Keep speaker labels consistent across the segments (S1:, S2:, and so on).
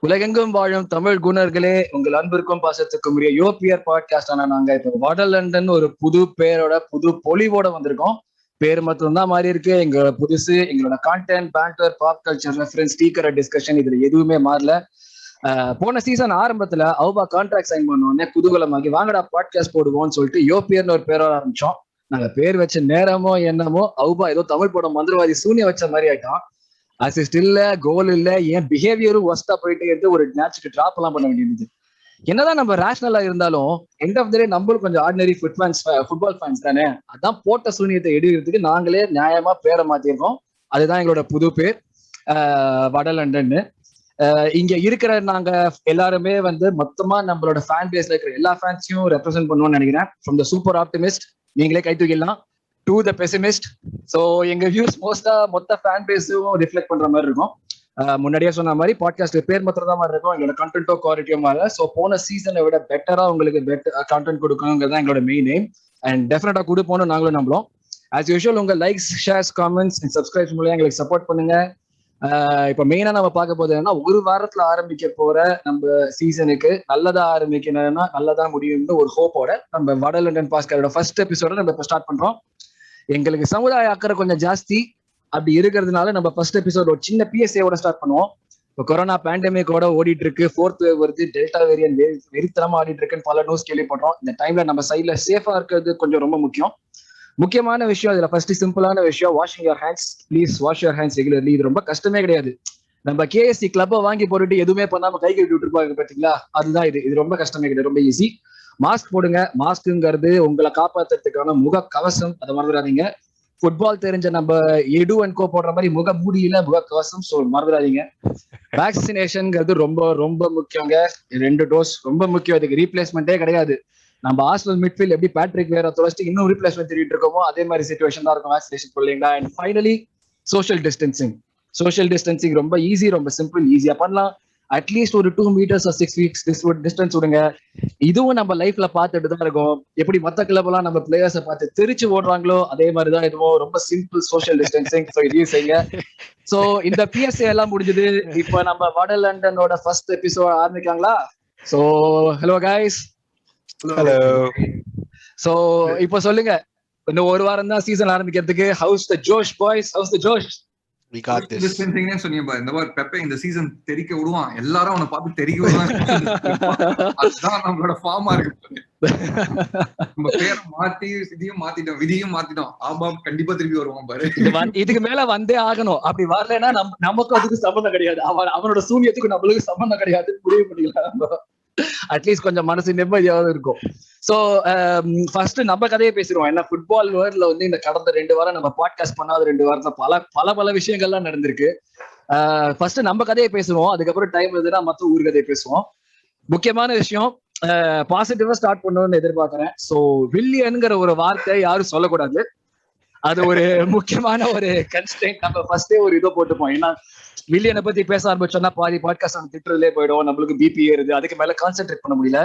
S1: உலகெங்கும் வாழும் தமிழ் குணர்களே, உங்கள் அன்பிற்கும் பாசத்துக்கும் உரிய யோபியர் பாட்காஸ்ட் ஆனா நாங்க இப்போ வட லண்டன் ஒரு புது பேரோட புது பொலிவோட வந்திருக்கோம். பேர் மட்டும் தான் மாறி இருக்கு. எங்களோட புதுசு, எங்களோட content, banter, pop culture references, speaker discussion இதுல எதுவுமே மாறல. போன சீசன் ஆரம்பத்துல அவுபா கான்ட்ராக்ட் சைன் பண்ணோடனே குதூகலமாகி வாங்கடா பாட்காஸ்ட் போடுவோம்னு சொல்லிட்டு யோபியர்னு ஒரு பேரோட ஆரம்பிச்சோம். நாங்க பேர் வச்ச நேரமோ என்னமோ அவுபா ஏதோ தமிழ் படம் மந்திரவாதி சூனிய வச்ச மாதிரி ஆயிட்டோம். அசிஸ்ட் இல்ல, கோல் இல்ல, ஏன் பிஹேவியரும் ஒஸ்டா போயிட்டே இருந்து ஒரு மேட்சுக்கு டிராப் எல்லாம் பண்ண வேண்டியது. என்னதான் நம்ம ரேஷனலா இருந்தாலும் எண்ட் ஆஃப் த டே நம்மளும் கொஞ்சம் ஆர்டினரி ஃபுட்பால் ஃபேன்ஸ் தானே. அதான் போட்ட சூனியத்தை எடுக்கிறதுக்கு நாங்களே நியாயமா பேரை மாத்திருக்கோம். அதுதான் எங்களோட புது பேர், வட லண்டன். இங்க இருக்கிற நாங்க எல்லாருமே மொத்தமா நம்மளோட ஃபேன் பேஸ்ல இருக்கிற எல்லா ஃபேன்ஸையும் ரெப்ரசென்ட் பண்ணுவோம்னு நினைக்கிறேன். ஃப்ரம் த சூப்பர் ஆப்டிமிஸ்ட், நீங்களே கை தூக்கிடலாம், டு த பெசிமிஸ்ட். ஸோ எங்க வியூஸ் மொத்த ஃபேன் பேஸும் ரிஃப்ளெக்ட் பண்ற மாதிரி இருக்கும். முன்னாடியே சொன்ன மாதிரி பாட்காஸ்ட் பேர் மாத்திரம் தான் மாதிரி இருக்கும், எங்களோட கண்டென்ட்டோ குவாலிட்டியோ மாதிரி. ஸோ போன சீசனை விட பெட்டரா உங்களுக்கு கண்டென்ட் கொடுக்கணுங்கிறது தான் எங்களோட மெயின் எய்ம். அண்ட் டெஃபினட்டா கொடுப்போம்னு நாங்களும் நம்புறோம். ஆஸ் யூஷுவல் உங்க likes, shares, comments and subscribes மூலம் எங்களுக்கு சப்போர்ட் பண்ணுங்க. இப்ப மெயினா நம்ம பார்க்க போது என்னன்னா, ஒரு வாரத்துல ஆரம்பிக்க போற நம்ம சீசனுக்கு நல்லதா ஆரம்பிக்கணும்னா நல்லதா முடியும்னு ஒரு ஹோப்போட நம்ம வட லண்டன் பாட்காஸ்டோட ஃபர்ஸ்ட் எபிசோட நம்ம இப்ப ஸ்டார்ட் பண்றோம். எங்களுக்கு சமுதாய அக்கறை கொஞ்சம் ஜாஸ்தி அப்படி இருக்கிறதுனால நம்ம ஃபர்ஸ்ட் எபிசோட் ஒரு சின்ன பிஎஸ்ஏவோட ஸ்டார்ட் பண்ணுவோம். இப்போ கொரோனா பேண்டமிக்கோட ஓடிட்டு இருக்கு, 4th வேவ் வருது, டெல்டா வேரியன்ட் வெறித்தனமா ஆடிட்டு இருக்குன்னு பல நியூஸ் கேள்விப்படுறோம். இந்த டைம்ல நம்ம சைட்ல சேஃபா இருக்கிறது கொஞ்சம் ரொம்ப முக்கியமான விஷயம். இதுல ஃபர்ஸ்ட் சிம்பிளான விஷயம், washing your hands. Please wash your hands regularly. இது ரொம்ப கஷ்டமே கிடையாது. நம்ம கேஎஸ்சி கிளப்பை வாங்கி போட்டுட்டு எதுவுமே பண்ணாம கை கட்டி விட்டுருப்பாங்க பாத்தீங்களா, அதுதான் இது ரொம்ப கஷ்டமே கிடையாது, ரொம்ப ஈஸி. மாஸ்க் போடுங்க. மாஸ்க்குங்கிறது உங்களை காப்பாத்துறதுக்கான முக கவசம், அதை மறந்துடாதீங்க. ஃபுட்பால் தெரிஞ்ச நம்ம எடு அண்ட் கோ போடுற மாதிரி முக மூடியில முக கவசம், ஸோ மறந்துடாதீங்க. வேக்சினேஷன்ங்கிறது ரொம்ப ரொம்ப முக்கியங்க. 2 டோஸ் ரொம்ப முக்கியம். அதுக்கு ரீப்ளேஸ்மெண்டே கிடையாது. நம்ம ஆர்சனல் மிட்ஃபீல்ட் எப்படி பேட்ரிக் வேற தொலைச்சிட்டு இன்னும் ரீப்ளேஸ்மெண்ட் தேடிட்டு இருக்கோமோ அதே மாதிரி சிச்சுவேஷன் தான் இருக்கும் வேக்சினேஷன் போடுறீங்களா. அண்ட் ஃபைனலி சோஷியல் டிஸ்டன்சிங் ரொம்ப ஈஸி, ரொம்ப சிம்பிள், ஈஸியா பண்ணலாம். அட்லீஸ்ட் ஒரு 2 meters or 6 feet டிஸ்டன்ஸ் விடுங்க. இதுவும் நம்ம லைஃப்ல பார்த்துட்டு தான் இருக்கும். எப்படி மத்த கிளப் எல்லாம் நம்ம பிளேயர்ஸை பார்த்து தெரிச்சு ஓடுறாங்களோ அதே மாதிரிதான் இதுவும் ரொம்ப சிம்பிள் சோஷியல் டிஸ்டன்சிங். ஸோ இதையும் செய்யுங்க. ஸோ இந்த பிஎஸ்ஏ எல்லாம் முடிஞ்சது. இப்போ நம்ம வட லண்டனோட ஃபர்ஸ்ட் எபிசோட் ஆரம்பிக்காங்களா? So hello guys.
S2: Hello.
S1: So இப்போ சொல்லுங்க, இன்னும் ஒரு வாரம் தான் சீசன் ஆரம்பிக்கிறதுக்கு. How's the josh boys, how's the josh?
S2: We got this.
S3: டிஸ்டன்சிங்னே சொன்னீங்க. இந்த மாதிரி பெப்பே இந்த சீசன் தெரிக்க விடுவான், எல்லாரும் அவனை பார்த்து தெரிக்க விடுவான். அதுதான் நம்மளோட ஃபார்மா இருக்கு. நம்ம பேரை மாத்தி இதையும் மாத்திட்டோம், விதியும் மாத்திட்டோம். ஆபாப் கண்டிப்பா திருப்பி வருவான் பாரு.
S1: இதுக்கு மேல வந்தே ஆகணும். அப்படி வரலன்னா நமக்கு அதுக்கு சம்பந்தம் கிடையாது, அவனோட சூனியத்துக்கு நம்மளுக்கு சம்பந்தம் கிடையாது. முடிவு பண்ணிக்கலாம். அட்லீஸ்ட் கொஞ்சம் மனசு நிம்மதியாவது இருக்கும். சோ ஃபர்ஸ்ட் நம்ம கதையை பேசிடுவோம். ஏன்னா ஃபுட்பால் வேர்ல்ட்ல இந்த கடந்த 2 வாரம் நம்ம பாட்காஸ்ட் பண்ணாத 2 வாரத்துல பல விஷயங்கள்லாம் நடந்திருக்கு. ஃபர்ஸ்ட் நம்ம கதையை பேசுவோம், அதுக்கப்புறம் டைம் இருந்ததுன்னா மற்ற ஊர் கதையை பேசுவோம். முக்கியமான விஷயம், பாசிட்டிவா ஸ்டார்ட் பண்ணணும்னு எதிர்பார்க்கிறேன். சோ வில்லியன்ங்கிற ஒரு வார்த்தை யாரும் சொல்லக்கூடாது. அது ஒரு முக்கியமான ஒரு கன்ஸ்ட்ரெயின்ட். நம்ம ஃபர்ஸ்டே ஒரு இதை போட்டுப்போம். ஏன்னா வில்லியனை பத்தி பேச ஆரம்பிச்சோம்னா பாதி பாட்காஸ்ட் திட்டுறதுலே போயிடும், நம்மளுக்கு பிபி ஏறுது, அதுக்கு மேல கான்சென்ட்ரேட் பண்ண முடியல.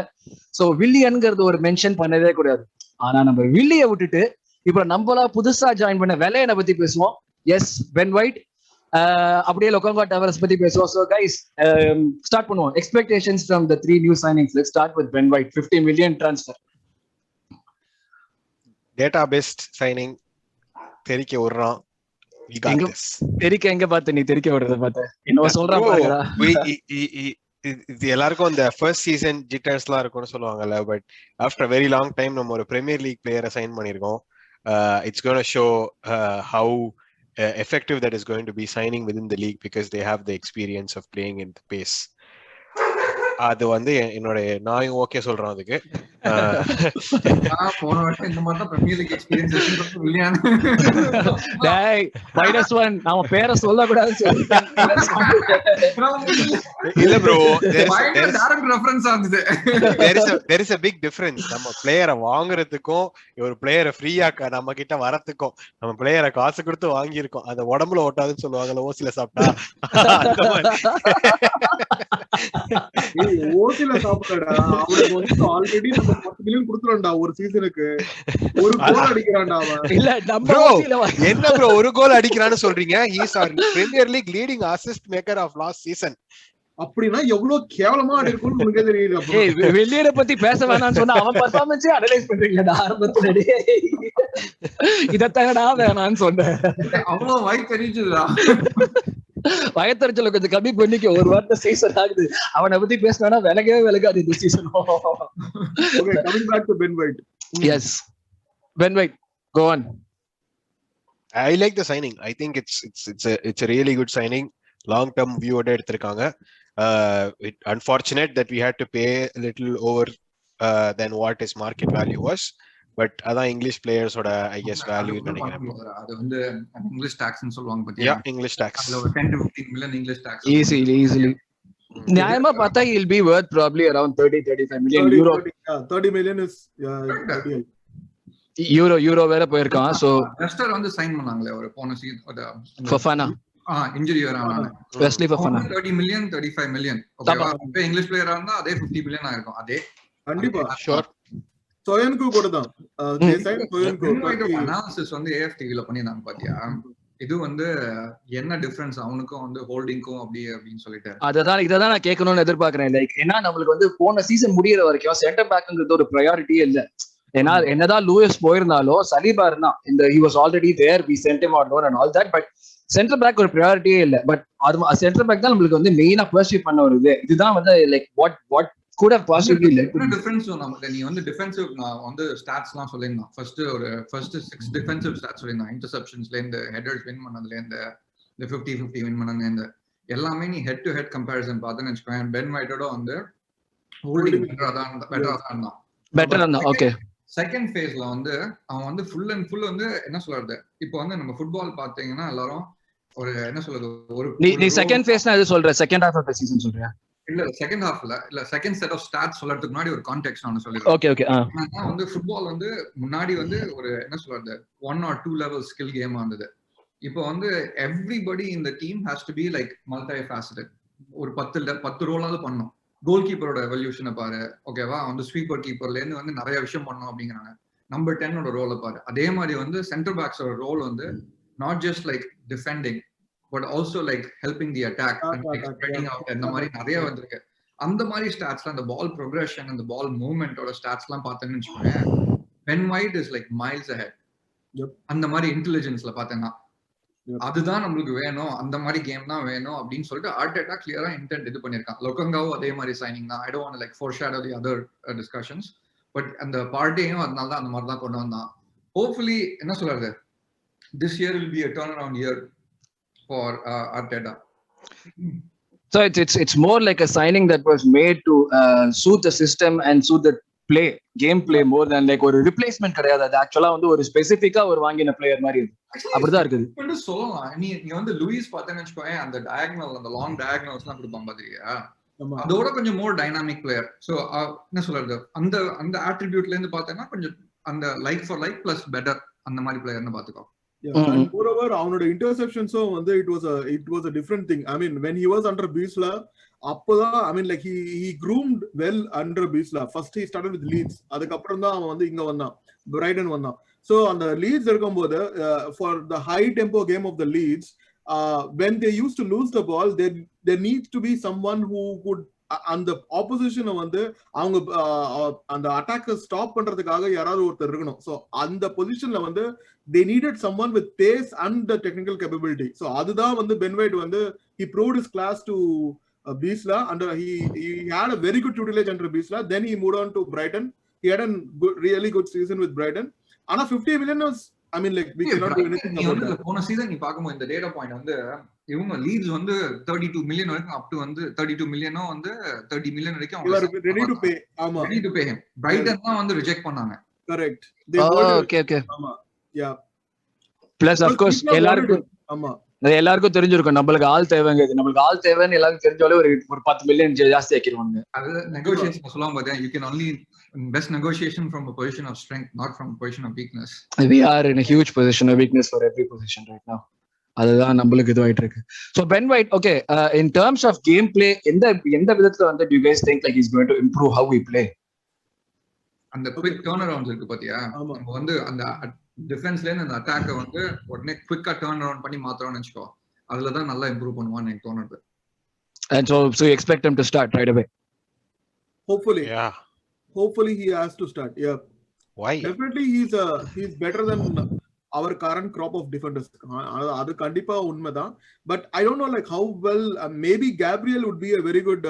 S1: சோ வில்லியன்ங்கிறது ஒரு மென்ஷன் பண்ணவே கூடாது. ஆனா நம்ம வில்லியை விட்டுட்டு இப்ப நம்மளா புதுசா ஜாயின் பண்ண வெள்ளையனை பத்தி பேசுவோம். Yes, Ben White. அப்படியே லொக்காங்கோ டவர்ஸ் பத்தி பேசுவோம். சோ கைஸ், ஸ்டார்ட் பண்ணுவோம். Expectations from the 3 new signings. Let's start with Ben White. 50 million transfer.
S2: Data based signing. தெரிக்க விடுறான்.
S1: தெரிக்க எங்க பார்த்து நீ தெரிக்க விடுறத பார்த்த என்ன சொல்றாங்க?
S2: இது எல்லாருக்கும் அந்த ஃபர்ஸ்ட் சீசன் ஜிட்டர்ஸ்லாம் இருக்கும்னு சொல்லுவாங்கல்ல. But after very long time நம்ம ஒரு பிரீமியர் லீக் பிளேயரை சைன் பண்ணிருக்கோம். It's gonna show how effective that is going to be signing within the league because they have the experience of playing in the pace. அது என்னோட நான் okay சொல்றேன் அதுக்கு.
S3: போன வருஷம் இந்த மாதிரி தான் பிரீமியர் லீக் எக்ஸ்பீரியன்ஸ் இருக்கு வில்லியன்.
S1: டேய் -1 நாம பேரை சொல்ல கூடாதுன்னு சொல்லிட்டேன்.
S2: இல்ல bro,
S3: டைரக்ட் ரெஃபரன்ஸ் ஆகுது.
S2: there is a big difference. நம்ம பிளேயரை வாங்குறதுக்கும் ஒரு பிளேயரை ஃப்ரீயா நம்ம கிட்ட வரதுக்கும். நம்ம பிளேயரை காசு கொடுத்து வாங்கி இருக்கோம், அந்த உடம்புல ஓட்டாதுன்னு சொல்லுவாங்கல்ல, ஓசில சாப்பிட்டா.
S4: ஓசில சாப்பிட்டா அவனுக்கு ஆல்ரெடி நம்ம 10 மில்லியன் கொடுத்துறோம்டா ஒரு சீசனுக்கு. ஒரு கோல் அடிக்கிறான்டா அவன்.
S1: இல்ல நம்ம
S2: என்ன ப்ரோ ஒரு கோல் அடிக்கிறான்னு சொல்றீங்க? he is our Premier League leading assist maker of last season.
S4: அப்படின்னா எவ்வளவு கேவலமா ஆடி இருக்கும்னு உனக்கே தெரியல.
S1: வெளியிட பத்தி பேச வேணாம்னு சொன்னா அவன் பர்ஃபார்மன்ஸே அனலைஸ் பண்றீங்களா ஆரம்பத்துல? இதத்தகடா வேணான்னு சொன்னேன்.
S3: அவ்வளவு வயிறு தெரிஞ்சுதா?
S1: வயத்தறிச்சல கொஞ்சம் கம்மி பண்ணிக்க. ஒரு வார்த்தை சீசன் ஆகுது, அவனை பத்தி பேசினா விலகவே விலகாது இந்த season.
S4: Okay, coming back to Ben White.
S1: Yes, Ben White, go on.
S2: I like the signing. I think it's a really good signing. Long term view oda eduthirukanga. Unfortunate that we had to pay a little over than what his market value was. But other English players oda I guess value nenikiren.
S3: அது வந்து English tax ன்னு சொல்லுவாங்க பாத்தியா?
S2: Yeah, English tax.
S3: அதுல ஒரு 10 to 15 million English tax.
S1: Easily. நியாயமா பார்த்தா he'll be worth probably around 30-35 million euro.
S4: 30 million is
S1: euro வேற போயிருக்கான். சோ
S3: லெஸ்டர் வந்து சைன் பண்ணாங்களே ஒரு போன season
S1: ஃபஃபானா
S3: injury வரானால
S1: Wesley ஃபஃபானா
S3: 30 million 35 million. ஓகேவா? இப்போ இங்கிலீஷ் பிளேயரா இருந்தா அதே 50 million ஆயிருக்கும். அதே
S4: கண்டிப்பா
S2: Sure.
S4: சோயன்கு கூட தான்.
S3: அனாலிசிஸ் வந்து AFTV ல பண்ணிருந்தாங்க பாத்தியா? இது வந்து என்ன டிஃபரன்ஸ் அவனுக்கும் வந்து ஹோல்டிங்க்கும் அப்படின்னு சொல்லிட்டு
S1: இதான் நான் கேட்கணும்னு எதிர்பார்க்கிறேன். லைக் ஏன்னா நம்மளுக்கு வந்து போன சீசன் முடியற வரைக்கும் சென்டர் பேக்ங்கிறது ஒரு ப்ரையாரிட்டியே இல்ல. ஏன்னா என்னதான் லூயிஸ் போயிருந்தாலும் சலீபா இருந்தா இந்த he was already there, we sent him on loan and all that, but centre back ஒரு ப்ரையாரிட்டியே இல்ல. பட் அது சென்டர் பேக் தான் நம்மளுக்கு வந்து மெயினா பர்சீவ் பண்ண வருது. இதுதான் வந்து like what could have possibly led to
S3: difference. நமக்கு நீ வந்து டிஃபென்சிவ் வந்து ஸ்டாட்ஸ்லாம் சொல்லிருந்தான். ஃபர்ஸ்ட் 6 டிஃபென்சிவ் ஸ்டாட்ஸ் சொல்லிருந்தான். இன்டர்செப்ஷன்ஸ்ல இருந்து, ஹெடர்ஸ் வின் பண்ணதுல இருந்து, இந்த 50-50 வின் பண்ணதுல இருந்து எல்லாமே நீ ஹெட் டு ஹெட் கம்பேரிசன் பார்த்தேன்னு வச்சுக்கோங்க. பென் வைட்டோட வந்து ஹோல்டிங் பெட்டரா தான் இருந்தான். ஓகே, செகண்ட் ஃபேஸ்ல வந்து அவன் வந்து ஃபுல் அண்ட் ஃபுல் வந்து என்ன சொல்றது, இப்போ வந்து நம்ம ஃபுட்பால் பாத்தீங்கன்னா எல்லாரும் ஒரு என்ன சொல்றது, ஒரு
S1: நீ செகண்ட் ஃபேஸ்னா எது சொல்ற? Second half of the season சொல்றியா?
S3: இல்ல செகண்ட் ஹாஃப்ல இல்ல, செகண்ட் செட் ஆஃப் ஸ்டாட்ஸ் சொல்றதுக்கு முன்னாடி ஒரு கான்டெக்ஸ்ட் நான் சொல்லிடுறேன்.
S1: ஓகே.
S3: வந்து ஃபுட்பால் வந்து முன்னாடி வந்து ஒரு என்ன சொல்றது 1 or 2 லெவல் ஸ்கில் கேமா இருந்தது. இப்போ வந்து எவ்ரிபடி இந்த team has to be like multi faceted. ஒரு 10 ரோலாவது பண்ணும். கோல் கீப்பரோட எவல்யூஷனை பாரு, ஓகேவா? வந்து ஸ்வீப்பர் கீப்பர்ல இருந்து வந்து நிறைய விஷயம் பண்ணணும் அப்படிங்கிறாங்க. நம்பர் 10 ரோலை பாரு. அதே மாதிரி வந்து சென்டர் பேக்ஸோட ரோல் வந்து not just like defending but also like helping the attack and like spreading out and the mari nariya vandirukku. அந்த மாதிரி ஸ்டாட்ஸ்ல அந்த பால் ப்ரோக்ரஷன் அந்த பால் மூவ்மெண்டோட ஸ்டாட்ஸ்லாம் பார்த்தேன்னு வச்சுக்கோங்க, Ben White is like miles ahead. அந்த மாதிரி இன்டெலிஜென்ஸ்ல பார்த்தேன்னா அதுதான் நம்மளுக்கு வேணும், அந்த மாதிரி கேம் தான் வேணும் அப்படின்னு சொல்லிட்டு ஆர்டெட்டா கிளியரா இன்டென்ட் இது பண்ணிருக்கான். லொக்கங்காவும் அதே மாதிரி சைனிங் தான். ஐ don't want like foreshadow the other discussions, but அந்த பார்ட்டியும் அதனால தான் அந்த மாதிரி தான் கொண்டு வந்தான். ஹோப்ஃபுல்லி என்ன சொல்றது, this year will be a turnaround year for Arteta.
S1: So it's more like a signing that was made to suit the system and suit the gameplay more than like ஒரு replacement கிடையாது. அது ஆக்சுவலா வந்து ஒரு ஸ்பெசிஃபிக்கா ஒரு வாங்கின பிளேயர் மாதிரி இருக்கு. அப்படிதான் இருக்குது.
S3: இப்ப சொல்லலாம். நீ வந்து லூயிஸ் பார்த்தேன்னு வச்சுக்கோங்க, அந்த டயகனல் அந்த லாங் டயகனல்ஸ்லாம் கொடுப்பான் பாத்திரியா, அதோட கொஞ்சம் மோர் டைனாமிக் பிளேயர். சோ என்ன சொல்றது, அந்த ஆட்ரிபியூட்ல இருந்து பார்த்தேன்னா கொஞ்சம் அந்த like for like plus better அந்த மாதிரி பிளேயர்னு பாத்துக்கோ.
S4: And moreover அவனோட இன்டர்செப்ஷன்ஸும் வந்து it was a different thing. I mean when he was under Bielsa அப்பதான் I mean like he groomed well under Bielsa. First he started with Leeds, அதுக்கு அப்புறம் தான் அவன் வந்து இங்க வந்தான், Brighton வந்தான். So அந்த Leeds இருக்கும்போது for the high tempo game of the Leeds, when they used to lose the ball, there needs to be someone who could அந்த ஆப்போசிஷனை வந்து அவங்க அந்த அட்டாக்கை ஸ்டாப் பண்றதுக்காக யாராவது ஒருத்தர் இருக்கணும். ஸோ அந்த பொசிஷன்ல வந்து they needed someone with pace and the technical capability. So அதுதான் வந்து Ben White வந்து he proved his class to Bielsa, and he had a very good tutelage under Bielsa. Then he moved on to Brighton. He had a really good season with Brighton. ஆனா 50 million was, I mean like we cannot do anything about that.
S3: போன season நீ பாக்கும்போது இந்த data point வந்து இவங்க leads வந்து 32 million வரைக்கும் up to வந்து 32 மில்லியனோ வந்து 30 மில்லியன் வரைக்கும் அவங்க
S4: ready to pay. ஆமா,
S3: ready to pay him. Brighton தான் வந்து ரிஜெக்ட் பண்ணாங்க.
S4: Correct.
S1: Okay.
S4: ஆமா, yeah.
S1: Plus of course எல்லாருக்கும் தெரிஞ்சிருக்கும் நம்மளுக்கு ஆள் தேவைங்கிறது. நம்மளுக்கு ஆள் தேவைன்னு எல்லாருக்கும் தெரிஞ்சாலே ஒரு 10 மில்லியன் ஜாஸ்தி ஆக்கிடுவாங்க.
S3: அது நெகோசியேஷன் சொல்லுவாங்க பாத்தியா, you can only best negotiation from a position of strength, not from a position of weakness.
S1: We are in a huge position of weakness for every position right now. அதுதான் நம்மளுக்கு இதுவாயிட்டு இருக்கு. So Ben White, okay, in terms of gameplay எந்த விதத்துல வந்து do you guys think like he's going to improve how we play?
S3: அந்த quick turn arounds இருக்கு பாத்தியா, நம்ம வந்து அந்த டிஃபென்ஸ்ல இருந்து அந்த அட்டாக்கை வந்து உடனே குவிக்கா டர்ன் அரவுண்ட் பண்ணி மாத்துறோம்னு வெச்சுக்கோ, அதுலதான் நல்லா இம்ப்ரூவ் பண்ணுவான்னு எனக்கு தோணுது.
S1: And so you expect him to start right away?
S4: Hopefully.
S2: Yeah.
S4: Hopefully he has to start. Yeah.
S2: Why?
S4: Definitely he's better than our current crop of defenders. அது கண்டிப்பா உண்மைதான். But I don't know like how well maybe Gabriel would be a very good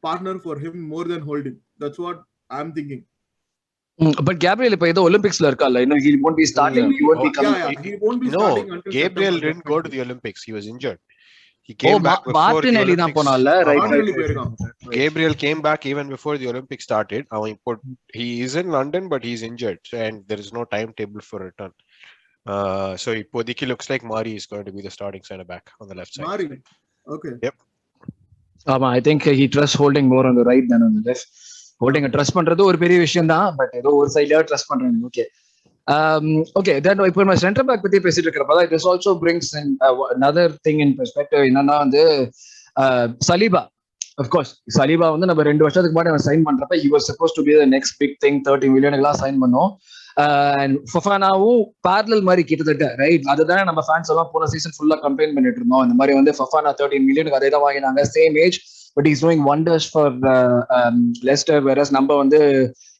S4: partner for him more than Holding. That's what I'm thinking.
S1: But Gabriel இப்ப ஏதோ ஒலிம்பிக்ஸ்ல இருக்கல்ல, he won't be starting, he won't be coming.
S4: He won't be starting until
S2: Gabriel
S4: September,
S2: didn't go to the Olympics. He was injured. He came back before the
S1: Martinelli தான்
S2: Olympics.
S1: போனால, right.
S2: Gabriel came back even before the Olympics started. He is in London, but he's injured, and there is no timetable for return. So Ipodiki looks like Mari is going to be the starting center back on the left side.
S4: Mari, okay.
S2: Yep.
S1: I think he trusts Holding more on the right than on the left. Holding trust பண்றது ஒரு பெரிய விஷயம் தான், but ஏதோ ஒரு சைடுல trust பண்றாங்க. Okay, then இப்போ நம்ம சென்டர் பேக் பத்தி பேசிட்டு இருக்கிறப்ப this also brings in another thing in perspective. என்னன்னா வந்து சலீபா, of course சலீபா வந்து நம்ம 2 வருஷத்துக்கு முன்னாடி அவன் சைன் பண்றப்ப he was supposed to be the next big thing, 30 million எல்லாம் சைன் பண்ணோம். And ஃபஃபானாவும் parallel மாதிரி கிட்டத்தட்ட, ரைட்? அதுதான் நம்ம ஃபேன்ஸ் எல்லாம் போன சீசன் ஃபுல்லா கம்ப்ளைண்ட் பண்ணிட்டு இருந்தோம். இந்த மாதிரி வந்து ஃபஃபானா 13 மில்லியனுக்கு அதே தான் வாங்கினாங்க, same age, but he's doing wonders for Leicester, whereas நம்ம வந்து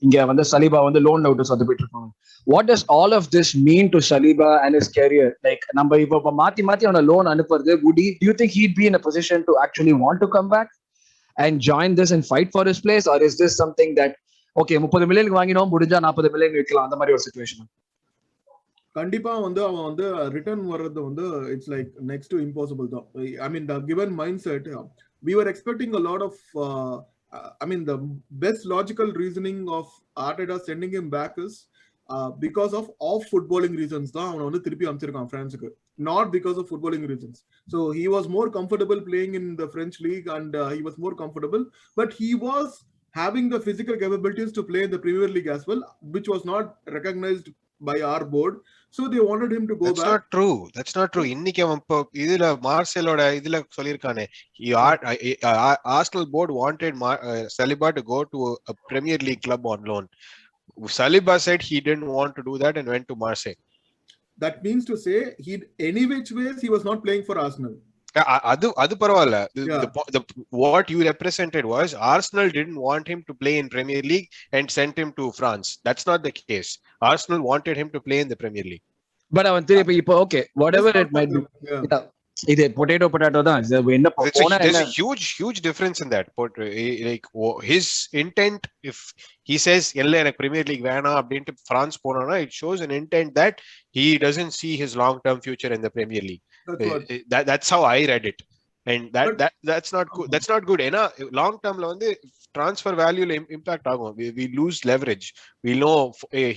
S1: இங்க வந்து சலீபா வந்து லோன் அவுட் சொத்து போயிட்டு இருக்கோம். What does all of this mean to Saliba and his career? Like நம்ம இப்ப மாத்தி அவன லோன் அனுப்புறது, do you think he'd be in a position to actually want to come back and join this and fight for his place, or is this something that okay 30 மில்லியனுக்கு வாங்கினோம், முடிஞ்சா 40 million விற்கலாம், அந்த மாதிரி ஒரு சிச்சுவேஷன்?
S4: கண்டிப்பா வந்து அவன் வந்து ரிட்டர்ன் வர்றது வந்து it's like next to impossible தான். I mean the given mindset, we were expecting a lot of the best logical reasoning of Arteta sending him back is because of footballing reasons தான் அவனை வந்து திருப்பி அனுப்பிச்சிருக்கான் பிரான்ஸுக்கு, not because of footballing reasons. So he was more comfortable playing in the French league and he was more comfortable, but he was having the physical capabilities to play in the Premier League as well, which was not recognized by our board. So they wanted him to go back.
S2: That's not true. இன்னைக்கு அவன் இதுல மார்செலோட இதுல சொல்லிருக்கானே, Arsenal board wanted Saliba to go to a Premier League club on loan. Saliba said he didn't want to do that and went to Marseille.
S4: That means to say any which ways he was not playing for Arsenal.
S2: அது பரவாயில்ல. What you represented was Arsenal didn't want him to play in Premier League and sent him to France. That's not the case. Arsenal wanted him to play in the Premier League.
S1: But அவன் திருப்பி இப்போ okay whatever it might be, இது potato தான். என்ன போனா
S2: there's a huge difference in that. Like his intent, if he says இல்ல எனக்கு premier league வேணாம் அப்படினு பிரான்ஸ் போறானா, it shows an intent that he doesn't see his long term future in the Premier League. That's how I read it, and that's not good. That's not good. ஏனா long term ல வந்து transfer value ல impact ஆகும். We lose leverage. We know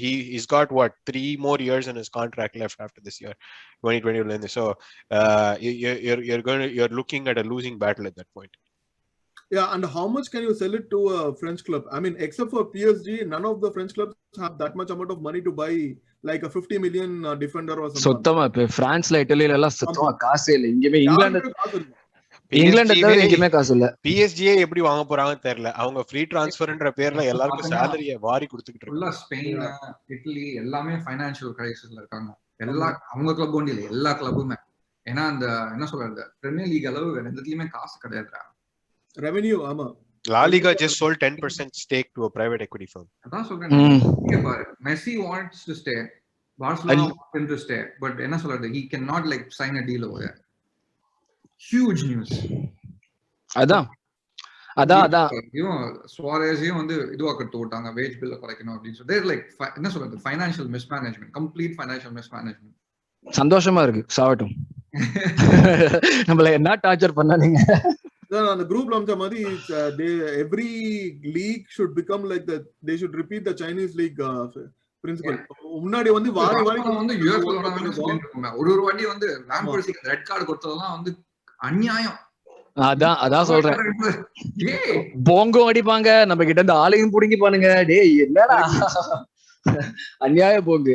S2: he's got 3 more years in his contract left after this year 2020. So you're looking at a losing battle at that point.
S4: Yeah, and how much can you sell it to a French club? I mean, except for PSG, none of the French clubs have that much amount of money to buy like a 50 million defender or something.
S1: சுத்தமா இப்ப பிரான்ஸ்ல இட்டலில எல்லாம் சுத்தமா காசே இல்ல. இங்கவே இங்கிலாந்து தவிர எங்கேயுமே காசு இல்ல. PSG
S2: எப்படி வாங்க போறாங்கன்னு தெரியல. அவங்க ஃப்ரீ ட்ரான்ஸ்ஃபர்ன்ற பேர்ல எல்லாருக்கும் சாலரியை வாரி கொடுத்துக்கிட்டு இருக்காங்க.
S3: ஸ்பெயின், இட்டலி எல்லாமே ஃபைனான்சியல் கிரைசிஸ்ல இருக்காங்க. எல்லா அவங்க கிளப் ஒண்டி இல்ல, எல்லா கிளப்புமே. ஏன்னா அந்த என்ன சொல்றது, பிரீமியர் லீக் அளவு வேற எதுலயுமே காசு கிடையாதுடா. ரெவென்யூ, ஆமா. La Liga just sold 10% stake to a private equity firm. அதான் சொல்றேன். இங்க பாரு, Messi wants to stay, Barcelona wants to stay, but என்ன சொல்றது, he cannot like sign a deal over there. Huge news. அதான் சுவாரேஸையும் வந்து இதுவா கட்டு விட்டாங்க, வேஜ் பில்ல குறைக்கணும் அப்படின்னு சொல்லி. லைக் என்ன சொல்றது, financial mismanagement, complete financial mismanagement. சந்தோஷமா இருக்கு, சாவட்டும். நம்மள என்ன டார்ச்சர் பண்ணாதீங்க. அந்த குரூப்ல அம்ச மாதிரி every league should become like that. They should repeat the Chinese league principle. முன்னாடி வந்து வாரி வந்து யுஎஃப்ல ஒரு வாட்டி வந்து லாம்பர்ட்ஸ்க்கு ரெட் கார்டு கொடுத்ததெல்லாம் வந்து அநியாயம். அதான் சொல்றேன். போங்கோ அடிப்பாங்க, நம்ம கிட்ட இருந்து ஆளையும் புடுங்கி பானுங்க. டேய் என்னடா அநியாய போங்கு.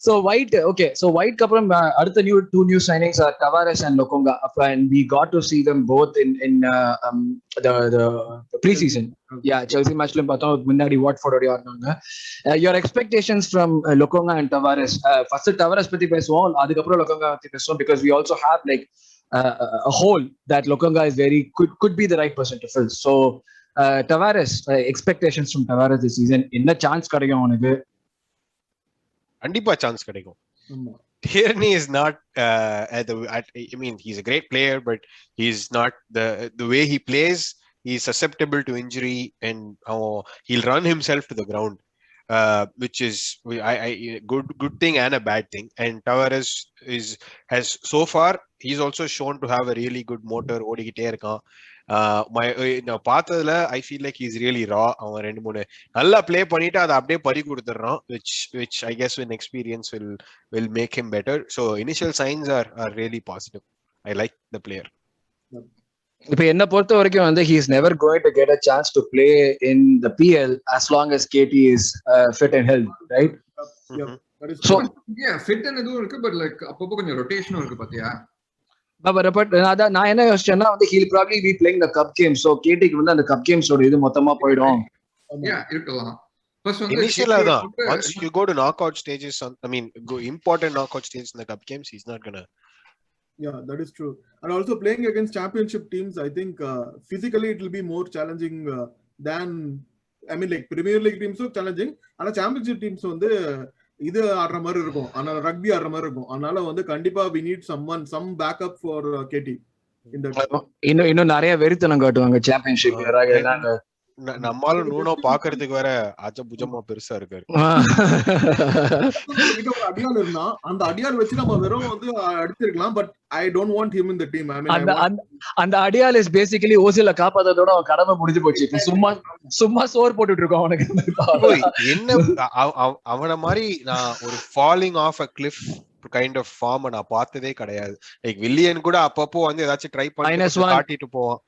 S3: So white, okay, so white அப்புறம் அடுத்த two new signings are Tavares and Lokonga, and we got to see them both in the pre-season. Yeah, Chelsea matchல பார்த்தோம், முன்னாடி வாட்ஃபோர்ட் ஓடி ஆடுனாங்க. Your expectations from Lokonga and Tavares. First Tavares பத்தி பேசுவோம், அதுக்கு அப்புறம் Lokonga பத்தி பேசுவோம், because we also have like
S1: a hole that Lokonga is could be the right person to fill. So Tavares, expectations from Tavares this season, என்ன chance கிடைக்கும் அவனுக்கு?
S2: கண்டிப்பா சான்ஸ் கிடைக்கும். Tierney is not I mean he's a great player, but he's not the way he plays, he's susceptible to injury, and he'll run himself to the ground, which is good thing and a bad thing. And Tavares has so far he's also shown to have a really good motor. ஓடிக்கிட்டே இருக்கான். நான் பார்த்ததுல I feel like he's really raw. அவன் 2-3 நல்லா play பண்ணிட்டு அதை அப்படியே பறி கொடுத்துறான், which I guess with experience will make him better. So initial signs are really positive. I like the player.
S1: இப்ப என்ன பொறுத்த வரைக்கும் வந்து he is never going to get a chance to play in the PL as long as KT is fit and healthy, right?
S3: So yeah, fit and இதுவும் இருக்கு, but like அப்பப்போ கொஞ்சம் ரொட்டேஷனும் இருக்கு பாத்தியா.
S1: But நான் என்ன யோசிச்சேன்னா வந்து he'll probably be playing the cup games, so KTக்கு வந்து அந்த cup games ஓட இது மொத்தமா போய்டும்.
S3: Yeah, இருக்கலாம். Plus வந்து
S2: initially once you go to knockout stages, I mean important knockout stages in the cup games, he's not gonna.
S4: Yeah, that is true. And also playing against championship teams, I think physically it will be more challenging than, I mean like Premier League teams so challenging. ஆனா championship teams வந்து இது ஆடுற மாதிரி இருக்கும், அதனால rugby ஆடுற மாதிரி இருக்கும். அதனால வந்து கண்டிப்பா we need some backup for KT in that.
S1: இன்னும் நிறைய வெறித்தனம் காட்டுவாங்க சாம்பியன்ஷிப்.
S2: நம்மால நூனோ பாக்குறதுக்கு வேற அஜபுஜமா பெருசா இருக்காரு.
S4: அடியால் இருந்தா அந்த அடியால் வச்சு நம்ம வெறும் வந்து அடிச்சிருக்கலாம், but I don't want him in the team. I mean
S1: அந்த அடியால் இஸ் பேசிக்கலி ஓசில காப்பாத்ததோட அவன் கடமை முடிஞ்சு போச்சு. சும்மா சோர் போட்டுட்டு இருக்கோம் அவனுக்கு.
S2: என்ன அவன மாதிரி நான் ஒரு falling off a cliff kind of form நான் பார்த்ததே கிடையாது. லைக் வில்லியன் கூட அப்பப்போ வந்து ஏதாச்சும் ட்ரை பண்ணி காட்டிட்டு போவான்.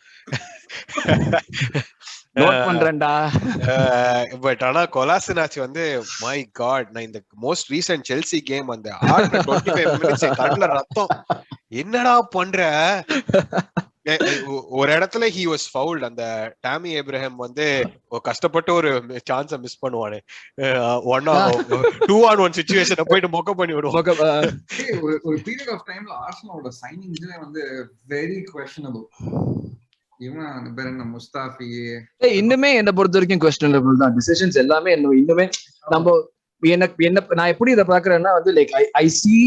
S1: நோட் பண்றேன்டா.
S2: பட் ஆனா கொலாசினாச் வந்து மை காட், நான் இந்த மோஸ்ட் ரீசன்ட் செல்சி கேம் அந்த 25 மினிட்ஸ் கண்ணுல ரத்தம், என்னடா பண்ற. ஒரு இடத்துல he was fouled. அந்த டாமி ஏப்ரஹாம் வந்து கஷ்டப்பட்டு ஒரு சான்ஸ மிஸ் பண்ணுவானே, 2-on-1 சிச்சுவேஷனை போயிட்டு மொக்க பண்ணி விடுவோம்.
S3: ஒரு பீரியட் ஆஃப் டைம்ல ஆர்சனலோட சைனிங்ஸ்ல வந்து வெரி questionable. இவன் பேர் என்ன, முஸ்தாஃபி,
S1: இன்னுமே என்ன பொறுத்த வரைக்கும் questionable தான். டிசிஷன்ஸ் எல்லாமே இன்னுமே நம்ம நான் எப்படி இதை பாக்குறேன்னா வந்து like I see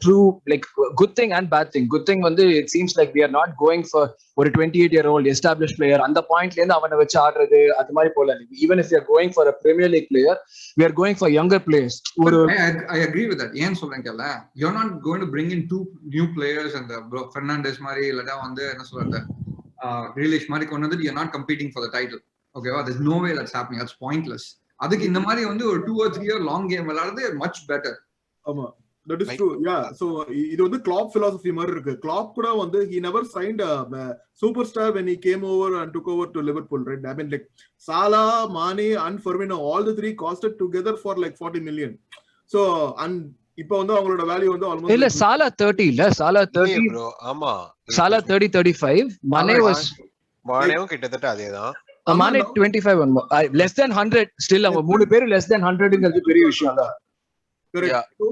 S1: true like good thing and bad thing. Good thing வந்து it seems like we are not going for ஒரு 28-year-old established player. அந்த பாயிண்ட்ல இருந்து அவனை வச்சு ஆடுறது அது மாதிரி போல. Even if we are going for a Premier League player, we are going for younger players.
S3: I agree with that. ஏன் சொல்றேன்ல, you're not going to bring in 2 new players and the Fernandes மாதிரி இல்லடா வந்து என்ன சொல்றது Grealish மாதிரி கொண்டு வந்து you're not competing for the title. Okay, there's no way that's happening. That's pointless. அதுக்கு இந்த மாதிரி வந்து ஒரு 2 or 3 year long game விளையாடுறது much better.
S4: ஆமா, that is true. Yeah, so இது வந்து Klopp philosophy மாதிரி இருக்கு. Klopp கூட வந்து he never signed a superstar when he came over and took over to Liverpool, right? I mean like Salah, Mane and Firmino, all the three costed together for like 40 million. So and இப்போ வந்து அவங்களோட value வந்து almost
S1: இல்ல Salah 30 இல்ல, Salah 30 bro.
S2: ஆமா,
S1: Salah 30-35.
S2: Maneவும் கிட்டத்தட்ட அதேதான்.
S1: Mane 25 and less than 100. Still அவங்க மூணு பேர் less than 100ங்கிறது பெரிய விஷயம் தான்.
S4: Correct. So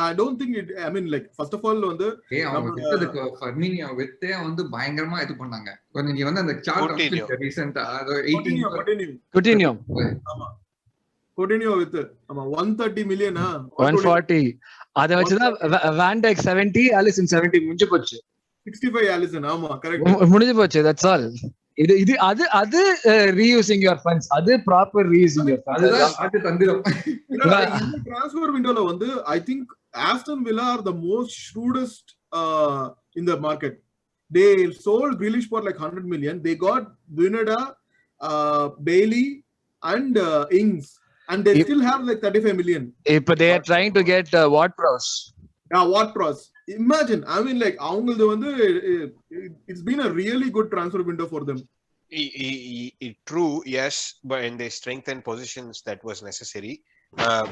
S4: I don't think it, I mean like first of all வந்து
S3: அவங்க Firmino வித்தே வந்து பயங்கரமா இது பண்ணாங்க. கொஞ்சம் நீ வந்து அந்த சார்ட் ரீசன்ட்டா 18
S1: Coutinho
S4: ஆமா Coutinho வித் ஆமா 130 million
S1: 140. அத வச்சு தான் Van Dijk 70, Alisson 70 முடிஞ்சு போச்சு.
S4: 65 Alisson. ஆமா கரெக்ட்,
S1: முடிஞ்சு போச்சு. That's all. இது அது reusing your funds. அது proper reusing your funds.
S3: அது தந்திரம்.
S4: இந்த ட்ரான்ஸ்ஃபர் விண்டோல வந்து I think Aston Villa are the most shrewdest in the market. They sold Grealish for like 100 million. They got Vinada, Bailey and Ings, and they still have like 35 million.
S1: But they are trying to get Ward-Prowse.
S4: Yeah, Ward-Prowse. Imagine, I mean like அவங்களுக்கு வந்து it's been a really good transfer window for them.
S2: True, yes, but and they strengthened positions that was necessary.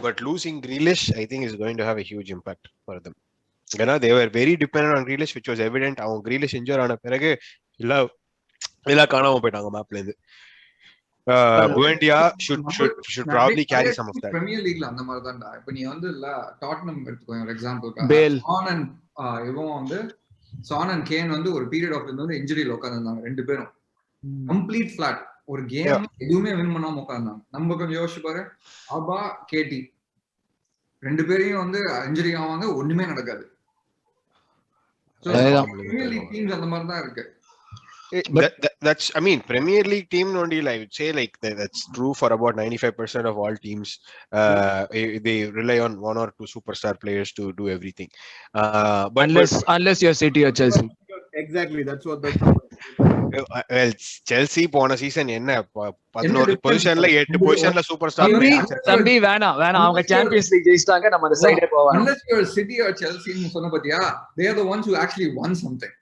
S2: But losing Grealish, I think, is going to have a huge impact for them. They were very dependent on Grealish, which was evident. அவங்க Grealish injured ஆன பிறகு இல்ல காணாம போயிட்டாங்க மேப்ல இருந்து. Buendia should probably carry some of that.
S3: Premier League அந்த மாதிரி தான்டா. இப்போ நீ வந்து இல்ல டாட்டனம் எடுத்துக்கோ ஒரு எக்ஸாம்பிளுக்கு.
S1: Bale
S3: on and இவன் வந்து சான் அண்ட் கேன் வந்து ஒரு பீரியட் ஆஃப் வந்து இன்ஜுரியில உட்காந்துருந்தாங்க ரெண்டு பேரும். Complete flat. ஒரு கேம் எதுவுமே வின் பண்ணாம உட்கார்ந்தாங்க. நம்ம கொஞ்சம் யோசிச்சு பாரு, ஆபா கேடி ரெண்டு பேரையும் வந்து இன்ஜுரி ஆவாங்க, ஒண்ணுமே நடக்காது. பிரீமியர் லீக் டீம்ஸ் அந்த மாதிரி தான் இருக்கு.
S2: That's I mean Premier League team only, I would say, like that's true for about 95% of all teams. They rely on one or two superstar players to do everything, but
S1: unless you're City or Chelsea.
S4: Exactly, that's what
S2: well, Chelsea போன season என்ன 11 பொசிஷன்ல 8 பொசிஷன்ல super star
S1: தம்பி வேணா அவங்க champions league ஜெயிச்சிட்டாங்க, நம்ம அந்த சைடே போவோம்.
S3: Unless you're City or Chelsea ன்னு சொன்ன பாத்தியா, they are the ones who actually won something.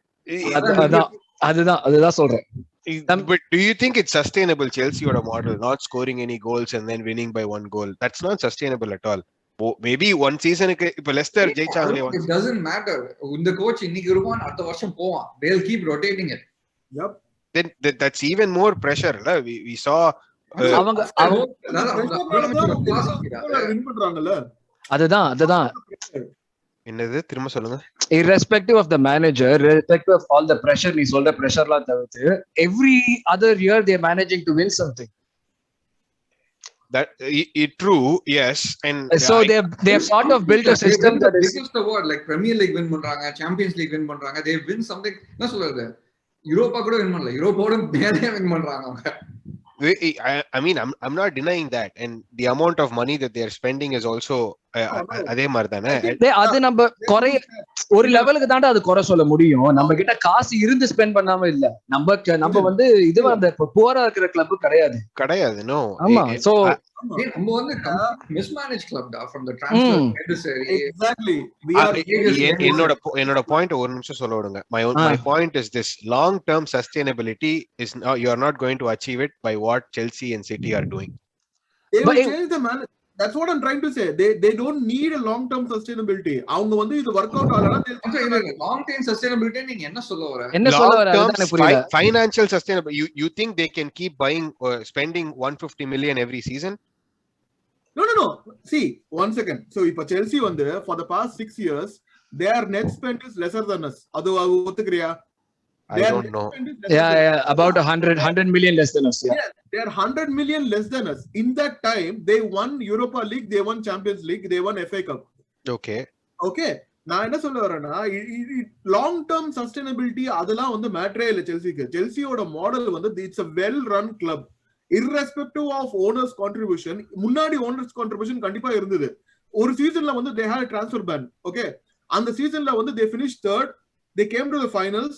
S1: அதுதான் சொல்றேன்.
S2: But do you think it's sustainable, Chelsea or a model, not scoring any goals and then winning by one goal? That's not sustainable at all. Maybe one season இப்ப Lester ஜெயிச்சாங்களே,
S3: it doesn't matter. இந்த coach இன்னைக்கு இருப்பான், அடுத்த வருஷம் போவான். They'll keep rotating it.
S4: Yep.
S2: Then that's even more pressure. We saw
S1: அவங்க
S4: win பண்றாங்கல.
S1: அதுதான்
S2: என்னது திரும்ப சொல்லுங்க.
S1: Irrespective of the manager, irrespective of all the pressure, நீ சொல்ற pressureலாம் தவிர்த்து every other year they are managing to win something.
S2: That it true, yes, and
S1: so they have sort of built a system that is
S3: biggest award, like Premier League win பண்றாங்க, Champions League win பண்றாங்க, they win something. என்ன சொல்றது, Europa கூட win பண்ணல, யூரோப்போட மேலே win பண்றாங்க அவங்க.
S2: I mean I'm not denying that, and the amount of money that they are spending is also அதே மாதிரி தானே.
S1: அது நம்ம குறை ஒரு லெவலுக்கு தாண்டா அது குறை சொல்ல முடியும். நம்ம கிட்ட காசு இருந்து ஸ்பெண்ட் பண்ணாம இல்ல, நம்ம வந்து இது அந்த போரா இருக்கிற கிளப் கிடையாது.
S2: நோ.
S1: ஆமா, சோ
S3: நம்ம வந்து மிஸ்மேனேஜ் கிளப் டா from the transfer necessary.
S4: Exactly.
S2: என்னோட பாயிண்ட் ஒரு நிமிஷம் சொல்ல விடுங்க. My point is this: long term sustainability is you are not going to achieve it by what Chelsea and City are doing.
S4: They will change the man. That's what I'm trying to say. They don't need a long term sustainability. அவங்க வந்து இது work out ஆகலனா
S3: long term sustainability நீங்க என்ன சொல்ல வர?
S1: அதுதானே புரியல.
S2: Financial sustainable. You think they can keep buying or spending 150 million every season?
S4: No. See, one second. So if Chelsea வந்து for the past 6 years their net spend is lesser than us. அது ஒத்துக்கறியா?
S2: I don't know.
S1: Yeah, about 100 million less than us.
S4: Yeah, they are 100 million less than us. In that time, they won Europa League, they won Champions League, they won FA Cup. Okay. நான் என்ன சொல்ல வரேன்னா, long term sustainability அதெல்லாம் வந்து மேட்டரே இல்ல செல்சிக்கு. செல்சியோட model வந்து it's a well run club. Irrespective of owners contribution, முன்னாடி owners contribution கண்டிப்பா இருந்தது. ஒரு சீசன்ல வந்து they had a transfer ban. Okay. அந்த சீசன்ல வந்து they finished third, they came to the finals.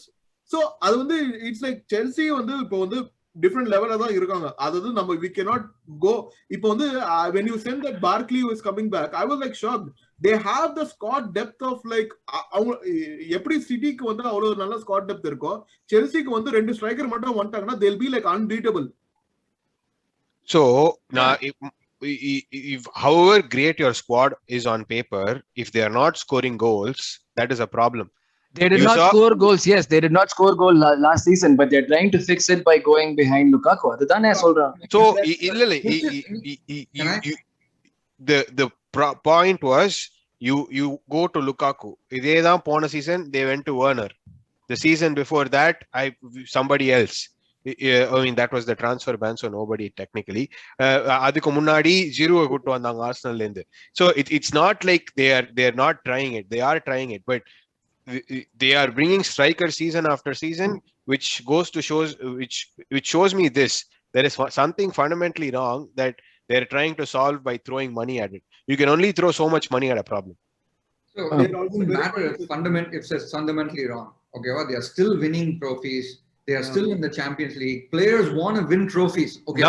S4: So அது வந்து இட்ஸ் லைக் செல்சி வந்து இப்போ வந்து டிஃபரெண்ட் லெவல்ல தான் இருக்காங்க. அதாவது நம்ம we cannot go. இப்போ வந்து when you said that Barkley was coming back, I was like shocked. They have the squad depth of like அவங்க எப்படி சிட்டிக்கு வந்து அவ்வளவு நல்ல ஸ்குவாட் டெப்த் இருக்கோ, செல்சிக்கு வந்து ரெண்டு ஸ்ட்ரைக்கர் மட்டும் வந்துட்டாங்கன்னா they'll be like unbeatable.
S2: So now if however great your squad is on paper, if they are not scoring goals, that is a problem.
S1: They did not score goals. Yes, they did not score goal last season, but they're trying to fix it by going behind Lukaku. அதுதானே சொல்றேன்.
S2: So இல்ல the point was you go to Lukaku. இதேதான் போன season they went to Werner. The season before that somebody else. I mean that was the transfer ban, so nobody technically. அதுக்கு முன்னாடி ஜீரோவை கூட்டு வந்தாங்க ஆர்சனல்ல இருந்து. So it's not like they are not trying it. They are trying it, but they are bringing strikers season after season, which goes to which shows me this: there is something fundamentally wrong that they are trying to solve by throwing money at it. You can only throw so much money at a problem.
S3: So it doesn't matter if it's fundamentally wrong. Okay, well, they are still winning trophies. They are still in the Champions League. Players want to win trophies. Okay,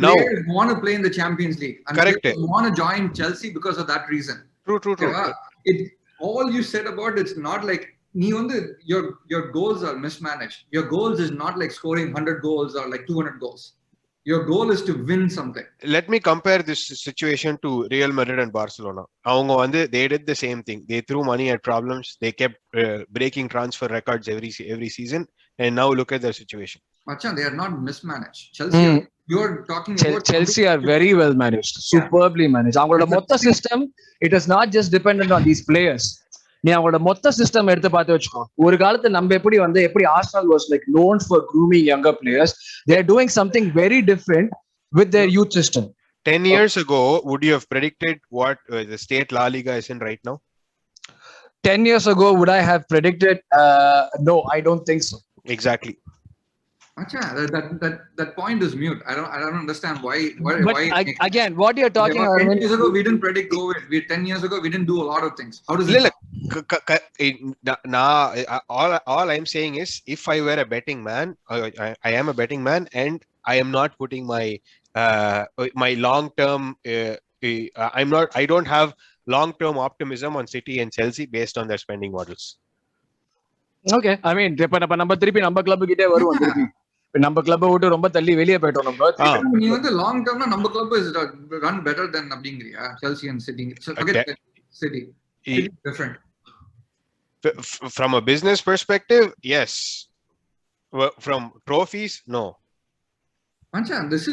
S2: no.
S3: Players want to play in the Champions League, and
S2: correct.
S3: Players want to join Chelsea because of that reason.
S2: True.
S3: Okay, all you said about it's not like your goals are mismanaged. Your goals is not like scoring 100 goals or like 200 goals. Your goal is to win something.
S2: Let me compare this situation to Real Madrid and Barcelona. அவங்க வந்து they did the same thing. They threw money at problems. They kept breaking transfer records every season, and now look at their situation.
S3: Machan, they are not mismanaged. Chelsea you're talking about
S1: Chelsea are very well managed, superbly managed. அவங்களோட மொத்த system, it is not just dependent on these players. நீ அவங்களோட மொத்த system எடுத்து பார்த்து வச்சுக்கோ. ஒரு காலத்து நம்ம எப்படி Arsenal was like known for grooming younger players, they are doing something very different with their youth system.
S2: 10 years ago, would you have predicted what the state La Liga is in right now?
S1: 10 years ago, would I have predicted? No, I don't think so.
S2: Exactly.
S3: Acha, that point is mute. I don't understand why.
S1: But again, what you're talking about.
S3: 10 years ago, we didn't predict COVID. 10 years ago, we didn't do a lot of things. How does it?
S2: All I'm saying is, if I were a betting man, I am a betting man, and I am not putting my long-term. I don't have long-term optimism on City and Chelsea based on their spending models.
S1: Okay, I mean, நம்ம திருப்பி நம்ம club கிட்டே வருவோம். திருப்பி நம்ம club விட்டு ரொம்ப தள்ளி வெளியே போயிட்டோம் நம்ம.
S3: நீ வந்து லாங் டர்ம்னா நம்ம club is run better then அப்படிங்கறியா? Chelsea and City. City different.
S2: From a business perspective, yes. From trophies, no.
S3: Mancha, this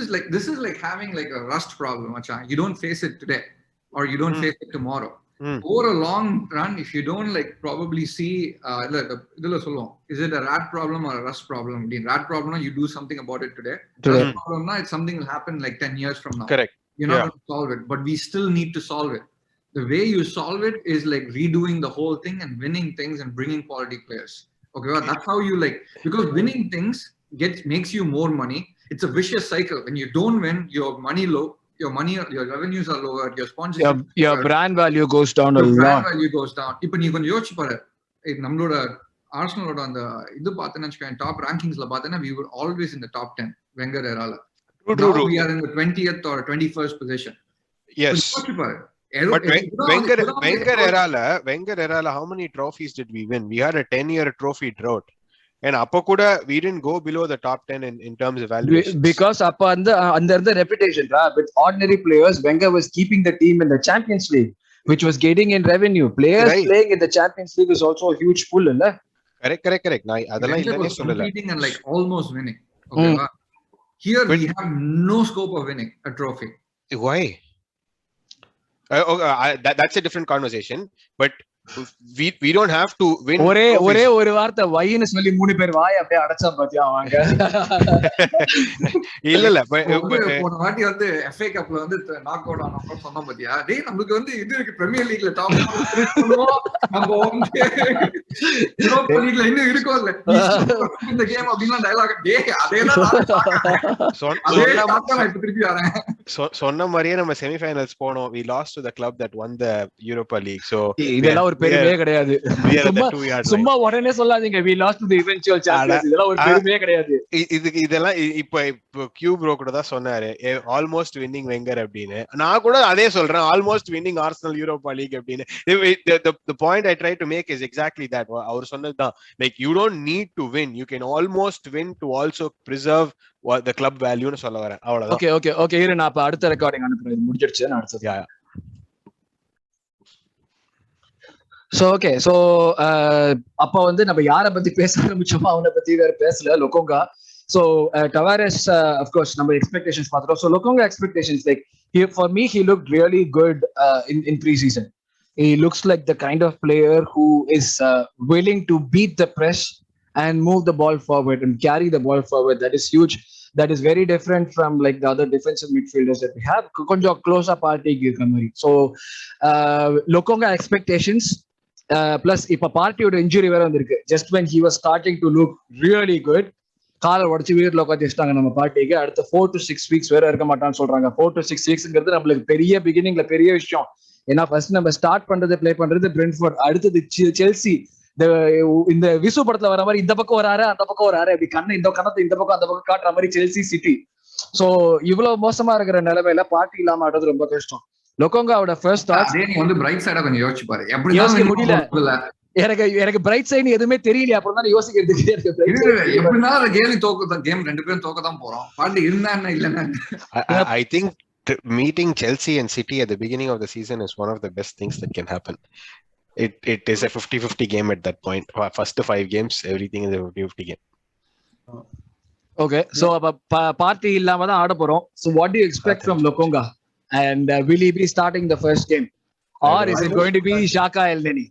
S3: is like having like a rust problem, Mancha. You don't face it today or you don't face it tomorrow. Over a long run, if you don't like probably see is it a rat problem or a rust problem? Rat problem, you do something about it today. Rust problem, it's something will happen like 10 years from now.
S2: Correct.
S3: You're not going to solve it, but we still need to solve it. The way you solve it is like redoing the whole thing and winning things and bringing quality players. Okay, well, that's how you like, because winning things makes you more money. It's a vicious cycle. When you don't win, your money low. Your revenues are lower, your sponsorship,
S1: your brand value goes down a lot.
S3: Brand value goes down. இப்போ நீ கொஞ்சம் யோசிச்சு பாரு, நம்மளோட ஆர்சனலோட அந்த இது பார்த்தேன்னு வச்சுக்கோங்க, டாப் ரேங்கிங்ஸ்ல பார்த்தேன்னா we were always in the top 10 Wenger eraல. Now we are in the 20th or 21st position.
S2: Yes.
S3: யோசிச்சு பாரு.
S2: But Wenger eraல how many trophies did we win? We had a 10-year trophy drought. And appa kuda we didn't go below the top 10 in terms of valuation.
S1: Because appa under the reputation, with ordinary players, Wenger was keeping the team in the Champions League, which was getting in revenue. Players playing in the Champions League is also a huge pull, illa?
S2: Correct. Na adala illane sollala.
S3: Competing and like almost winning. Okay, here we have no scope of winning a trophy.
S2: Why? That's a different conversation, but we don't have to win.
S1: ஒரே ஒரு வார்த்தை வைன்னு சொல்லி மூணு பேர் வாய் அப்படியே அடைச்சா பாத்தியா வாங்க.
S2: இல்ல
S3: போன வாட்டி வந்து FA கப்ல வந்து நாக் அவுட் ஆனப்ப சொன்னோம் பாத்தியா, டேய் நமக்கு வந்து இது இருக்கு பிரீமியர் லீக்ல டாப் பண்ணுவோம், நம்ம வந்து யூரோப்பா லீக்ல இன்னும் இருக்கோம் இல்ல இந்த கேம் அப்படினா டயலாக் டேய் அதேதான் நான் இப்ப திருப்பி வரேன்.
S2: சொன்ன மாதிரியே நம்ம செமிஃபைனல்ஸ் போனோம். we lost to the club that won the Europa League. So
S1: இதெல்லாம் பெருமையே கிடையாது. சும்மா உடனே சொல்லாதீங்க we lost to the eventual champions. இதெல்லாம் ஒரு பெருமையே கிடையாது.
S2: இதெல்லாம் இப்ப கியூப் ப்ரோ கூட தான் சொன்னாரு ஆல்மோஸ்ட் வின்னிங் வெங்கர் அப்படின்னு. நான் கூட அதே சொல்றேன், almost winning Arsenal Europa League அப்படின்னு. the point I try to make is exactly that. அவர் சொன்னதுதான், like you don't need to win, you can almost win to also preserve the club value னு சொல்ல வரேன். அவ்வளவுதான்.
S1: ஓகே இரு, நான் இப்ப அடுத்த ரெக்கார்டிங் அனுப்புறேன். இது முடிஞ்சிடுச்சு, நான் அடுத்தது. அப்ப வந்து நம்ம யாரை பத்தி பேச ஆரம்பிச்சோமோ அவனை பத்தி வேற பேசல, லொக்கோங்கா. Tavares, of course, நம்ம expectations பார்த்தோம். So Lokonga expectations, like for me, he looked really good in pre-season. He looks like the kind of player who is willing to beat the press and move the ball forward and carry the ball forward. That is huge. That is very different from like the other defensive midfielders that we have. Konja close up party irukka mari. So Lokonga expectations plus ipa party oda injury vera vandirukku. Just when he was starting to look really good, காலை உடச்சு வீட்டுல உட்காந்து வச்சுட்டாங்க நம்ம பார்ட்டிக்கு. அடுத்த 4 to 6 weeks வேற இருக்க மாட்டான்னு சொல்றாங்க. 4 to 6 weeksங்கிறது நம்மளுக்கு பெரிய பிகினிங்ல பெரிய விஷயம். ஏன்னா ஃபர்ஸ்ட் நம்ம ஸ்டார்ட் பண்றது பிளே பண்றது பிரென்ட்ஃபோர்ட், அடுத்தது செல்சி. இந்த விசு படத்துல வர மாதிரி இந்த பக்கம் ஒரு ஆறு அந்த பக்கம் ஒரு ஆறு, அப்படி கண்ணு இந்த கணத்தை இந்த பக்கம் அந்த பக்கம் காட்டுற மாதிரி செல்சி சிட்டி. சோ இவ்வளவு மோசமா இருக்கிற நிலைமையில பார்ட்டி இல்லாம ஆடுறது ரொம்ப கஷ்டம். லொக்கோங்காவோட ஃபர்ஸ்ட் தாட்ஸ்
S3: வந்து பிரைட் சைடா கொஞ்சம் யோசிச்சு பாரு. எப்படி
S1: முடியல, எனக்கு பிரைட் சைடு எதுவுமே தெரியல. அப்புறம் தான் யோசிக்கிறதுக்கு
S3: எப்படின்னா கேம் ரெண்டு பேரும் தோக்க தான் போறோம். பாட்டு இருந்தா என்ன இல்லன்னா.
S2: I think meeting Chelsea and City at the beginning of the season is one of the best things that can happen. It is a 50-50 game at that point. First 5 games, everything is a 50-50 game.
S1: Okay, so party இல்லாம தான் ஆட போறோம். So what do you expect from Lokonga? And will he be starting the first game? Or is it going to be Xhaka El Neni?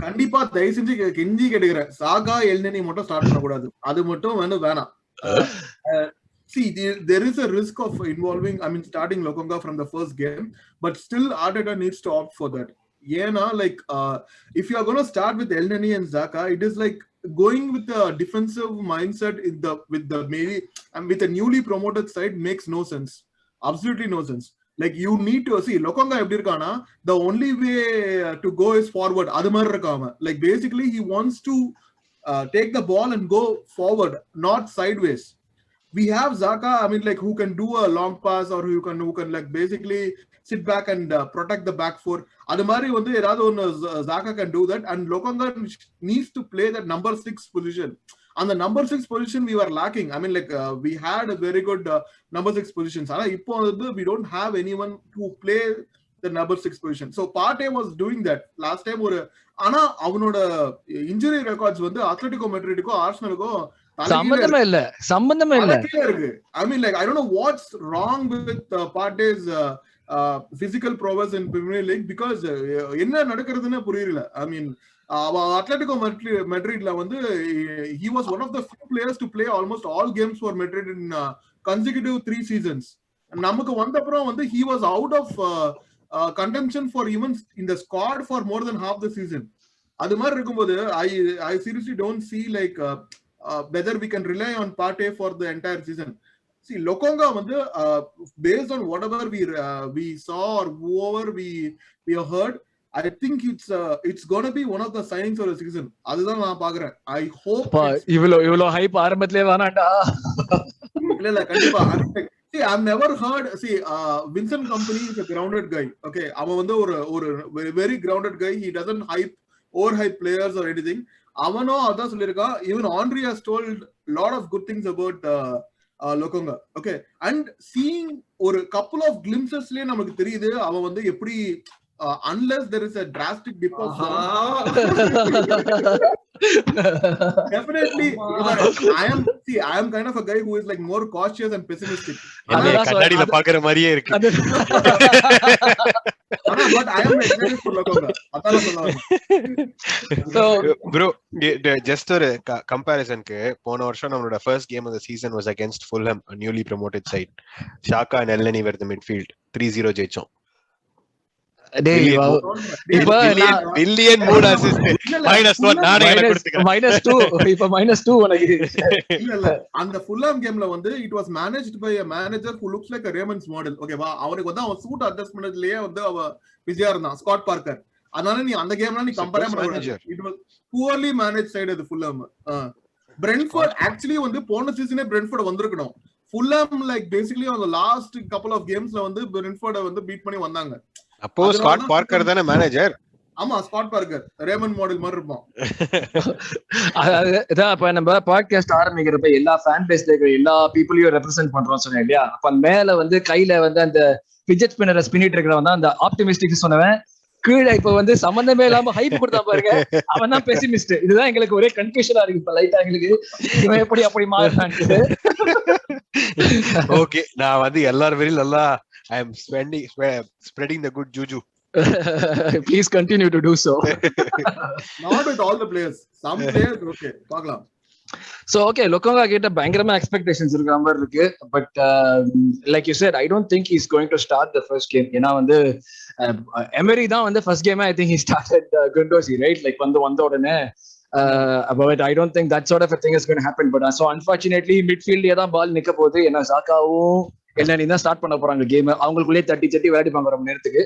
S4: கண்டிப்பா தயவு செஞ்சு கெஞ்சி கேட்டுக்கிறேன், சாகா எல்னனி மட்டும் ஸ்டார்ட் பண்ணக்கூடாது. அது மட்டும் வேணாம். See, there is a risk of involving, starting Lokonga from the first game, but still Arteta needs to opt for that. Yeah, like if you are going to start with Elneny and Xhaka, it is like going with a defensive mindset with a newly promoted side makes no sense. Absolutely no sense. Like you need to see Lokonga எப்படி இருக்கானா, the only way to go is forward. அது மாதிரி இருக்காம, like basically he wants to take the ball and go forward, not sideways. We have Xhaka, who can do a long pass, or who can like basically sit back and protect the back four. Adu mari vandu edavadhu one Xhaka can do that, and Lokonga needs to play that number 6 position. On the number 6 position we were lacking. We had a very good number 6 positions. Ana ipo we don't have anyone to play the number 6 position. So Partey was doing that last time. Ana avanoda injury records vandu Atletico Madrid ko Arsenal ko
S1: சம்பந்தமே இல்ல
S4: இருக்கு. I don't know what's wrong with Partey's physical prowess in Premier League, because என்ன நடக்குதுன்னு புரியல. Atletico Madridல வந்து he was one of the few players to play almost all games for Madrid in consecutive 3 seasons. நமக்கு வந்த அப்புறம் வந்து he was out of contention for even in the squad for more than half the season. அது மாதிரி இருக்கும்போது I seriously don't see like whether we can rely on Partey for the entire season. See, Lokonga வந்து based on whatever we saw or whoever we heard, I think it's going to be one of the signings of the season. அதுதான் நான் பாக்குறேன். I hope
S1: இவ்ளோ hype ஆரம்பத்திலே வேணாம்டா.
S4: இல்ல கண்டிப்பா. See, I've never heard. See, Vincent Kompany is a grounded guy. Okay, அவன் வந்து ஒரு very grounded guy. He doesn't overhype players or anything. அவனோ அதான் சொல்லியிருக்கான். Even Andre has told lot of good things about Lokonga. Okay, and seeing ஒரு couple of கிளிம்சஸ்லயே நமக்கு தெரியுது அவன் வந்து எப்படி unless there is a drastic dip of definitely I am kind of a guy who is like more cautious and pessimistic.
S2: கண்ணாடில பாக்குற மாதிரியே இருக்கு.
S4: But I am excited for Lokonga. அதனால சொல்றேன்.
S2: So bro, just ஒரு கம்பேரிசனுக்கு போன வருஷம் நம்மளோட first game of the season was against Fulham, a newly promoted side. Xhaka and Elneny were the midfield. 3-0 ஜெயிச்சோம். பில்லியன் மூட் அசிஸ்ட் -1 நானே எனக்கு கொடுத்துக்கிறேன்.
S1: -2 இப்ப -2 உனக்கு
S4: இல்ல. அந்த ஃபுல்ஹாம் கேம்ல வந்து it was managed by a manager who looks like a Raymond's model. ஓகேவா, அவனுக்கு வந்து அவன் சூட் அட்ஜஸ்ட் பண்ணதுலயே வந்து அவ பிஸியா இருந்தான், ஸ்காட் பார்க்கர். அதனால நீ அந்த கேம்ல நீ கம்பேர் பண்ண கூடாது. It was poorly managed side அது ஃபுல்ஹாம். பிரென்ட்ஃபோர்ட் ஆக்சுவலி வந்து போன சீசனே பிரென்ட்ஃபோர்ட் வந்திருக்கணும். Fulham like basically on the last couple of gamesல வந்து பிரென்ட்ஃபோர்ட வந்து பீட் பண்ணி வந்தாங்க.
S2: அப்போ ஸ்காட் பார்க்கர் தானே மேனேஜர்?
S4: ஆமா, ஸ்காட் பார்க்கர் ரேமண்ட் மாடல் மாதிரி இருப்பான்.
S1: அதான் அப்ப நம்ம பாட்காஸ்ட் ஆரம்பிக்கிறப்ப எல்லா ஃபேன் பேஸ்ல இருக்கிற எல்லா பீப்புளையும் ரெப்ரசென்ட் பண்றோம் சொன்னேன் இல்லையா. அப்ப மேல வந்து கையில வந்து அந்த ஃபிட்ஜெட் ஸ்பின்னரை ஸ்பின்னிட்டு இருக்கிறவன் தான் அந்த ஆப்டிமிஸ்டிக் சொன்னவன். கீழே இப்ப வந்து சம்பந்தமே இல்லாம ஹைப் கொடுத்தா பாருங்க, அவன் தான் பெசிமிஸ்ட். இதுதான் எங்களுக்கு ஒரே கன்ஃபியூஷனா இருக்கு இப்ப லைட்டா எங்களுக்கு, இவன் எப்படி அப்படி மாறினான்னு.
S2: ஓகே, நான் வந்து எல்லாரும் வெரி நல்லா I am spreading the good juju.
S1: Please continue to do so.
S4: Not with all the players. Some players okay, பார்க்கலாம்.
S1: So okay, Lokonga கிட்ட பயங்கரமா எக்ஸ்பெக்டேஷன்ஸ் இருக்கிற மாதிரி இருக்கு. But like you said, I don't think he's going to start the first game. ஏன்னா வந்து emery தான் வந்து ஃபர்ஸ்ட் கேமே I think he started Gundosi, right? Like வந்த உடனே but I don't think that sort of a thing is going to happen. But so unfortunately midfield தான் பால் நிக்க போகுது. ஏன்னா ஜாக்காவும் Elneny தான் ஸ்டார்ட் பண்ண போறாங்க கேம். அவங்களுக்குள்ளே தட்டி விளையாடிப்பாங்க ரொம்ப நேரத்துக்கு.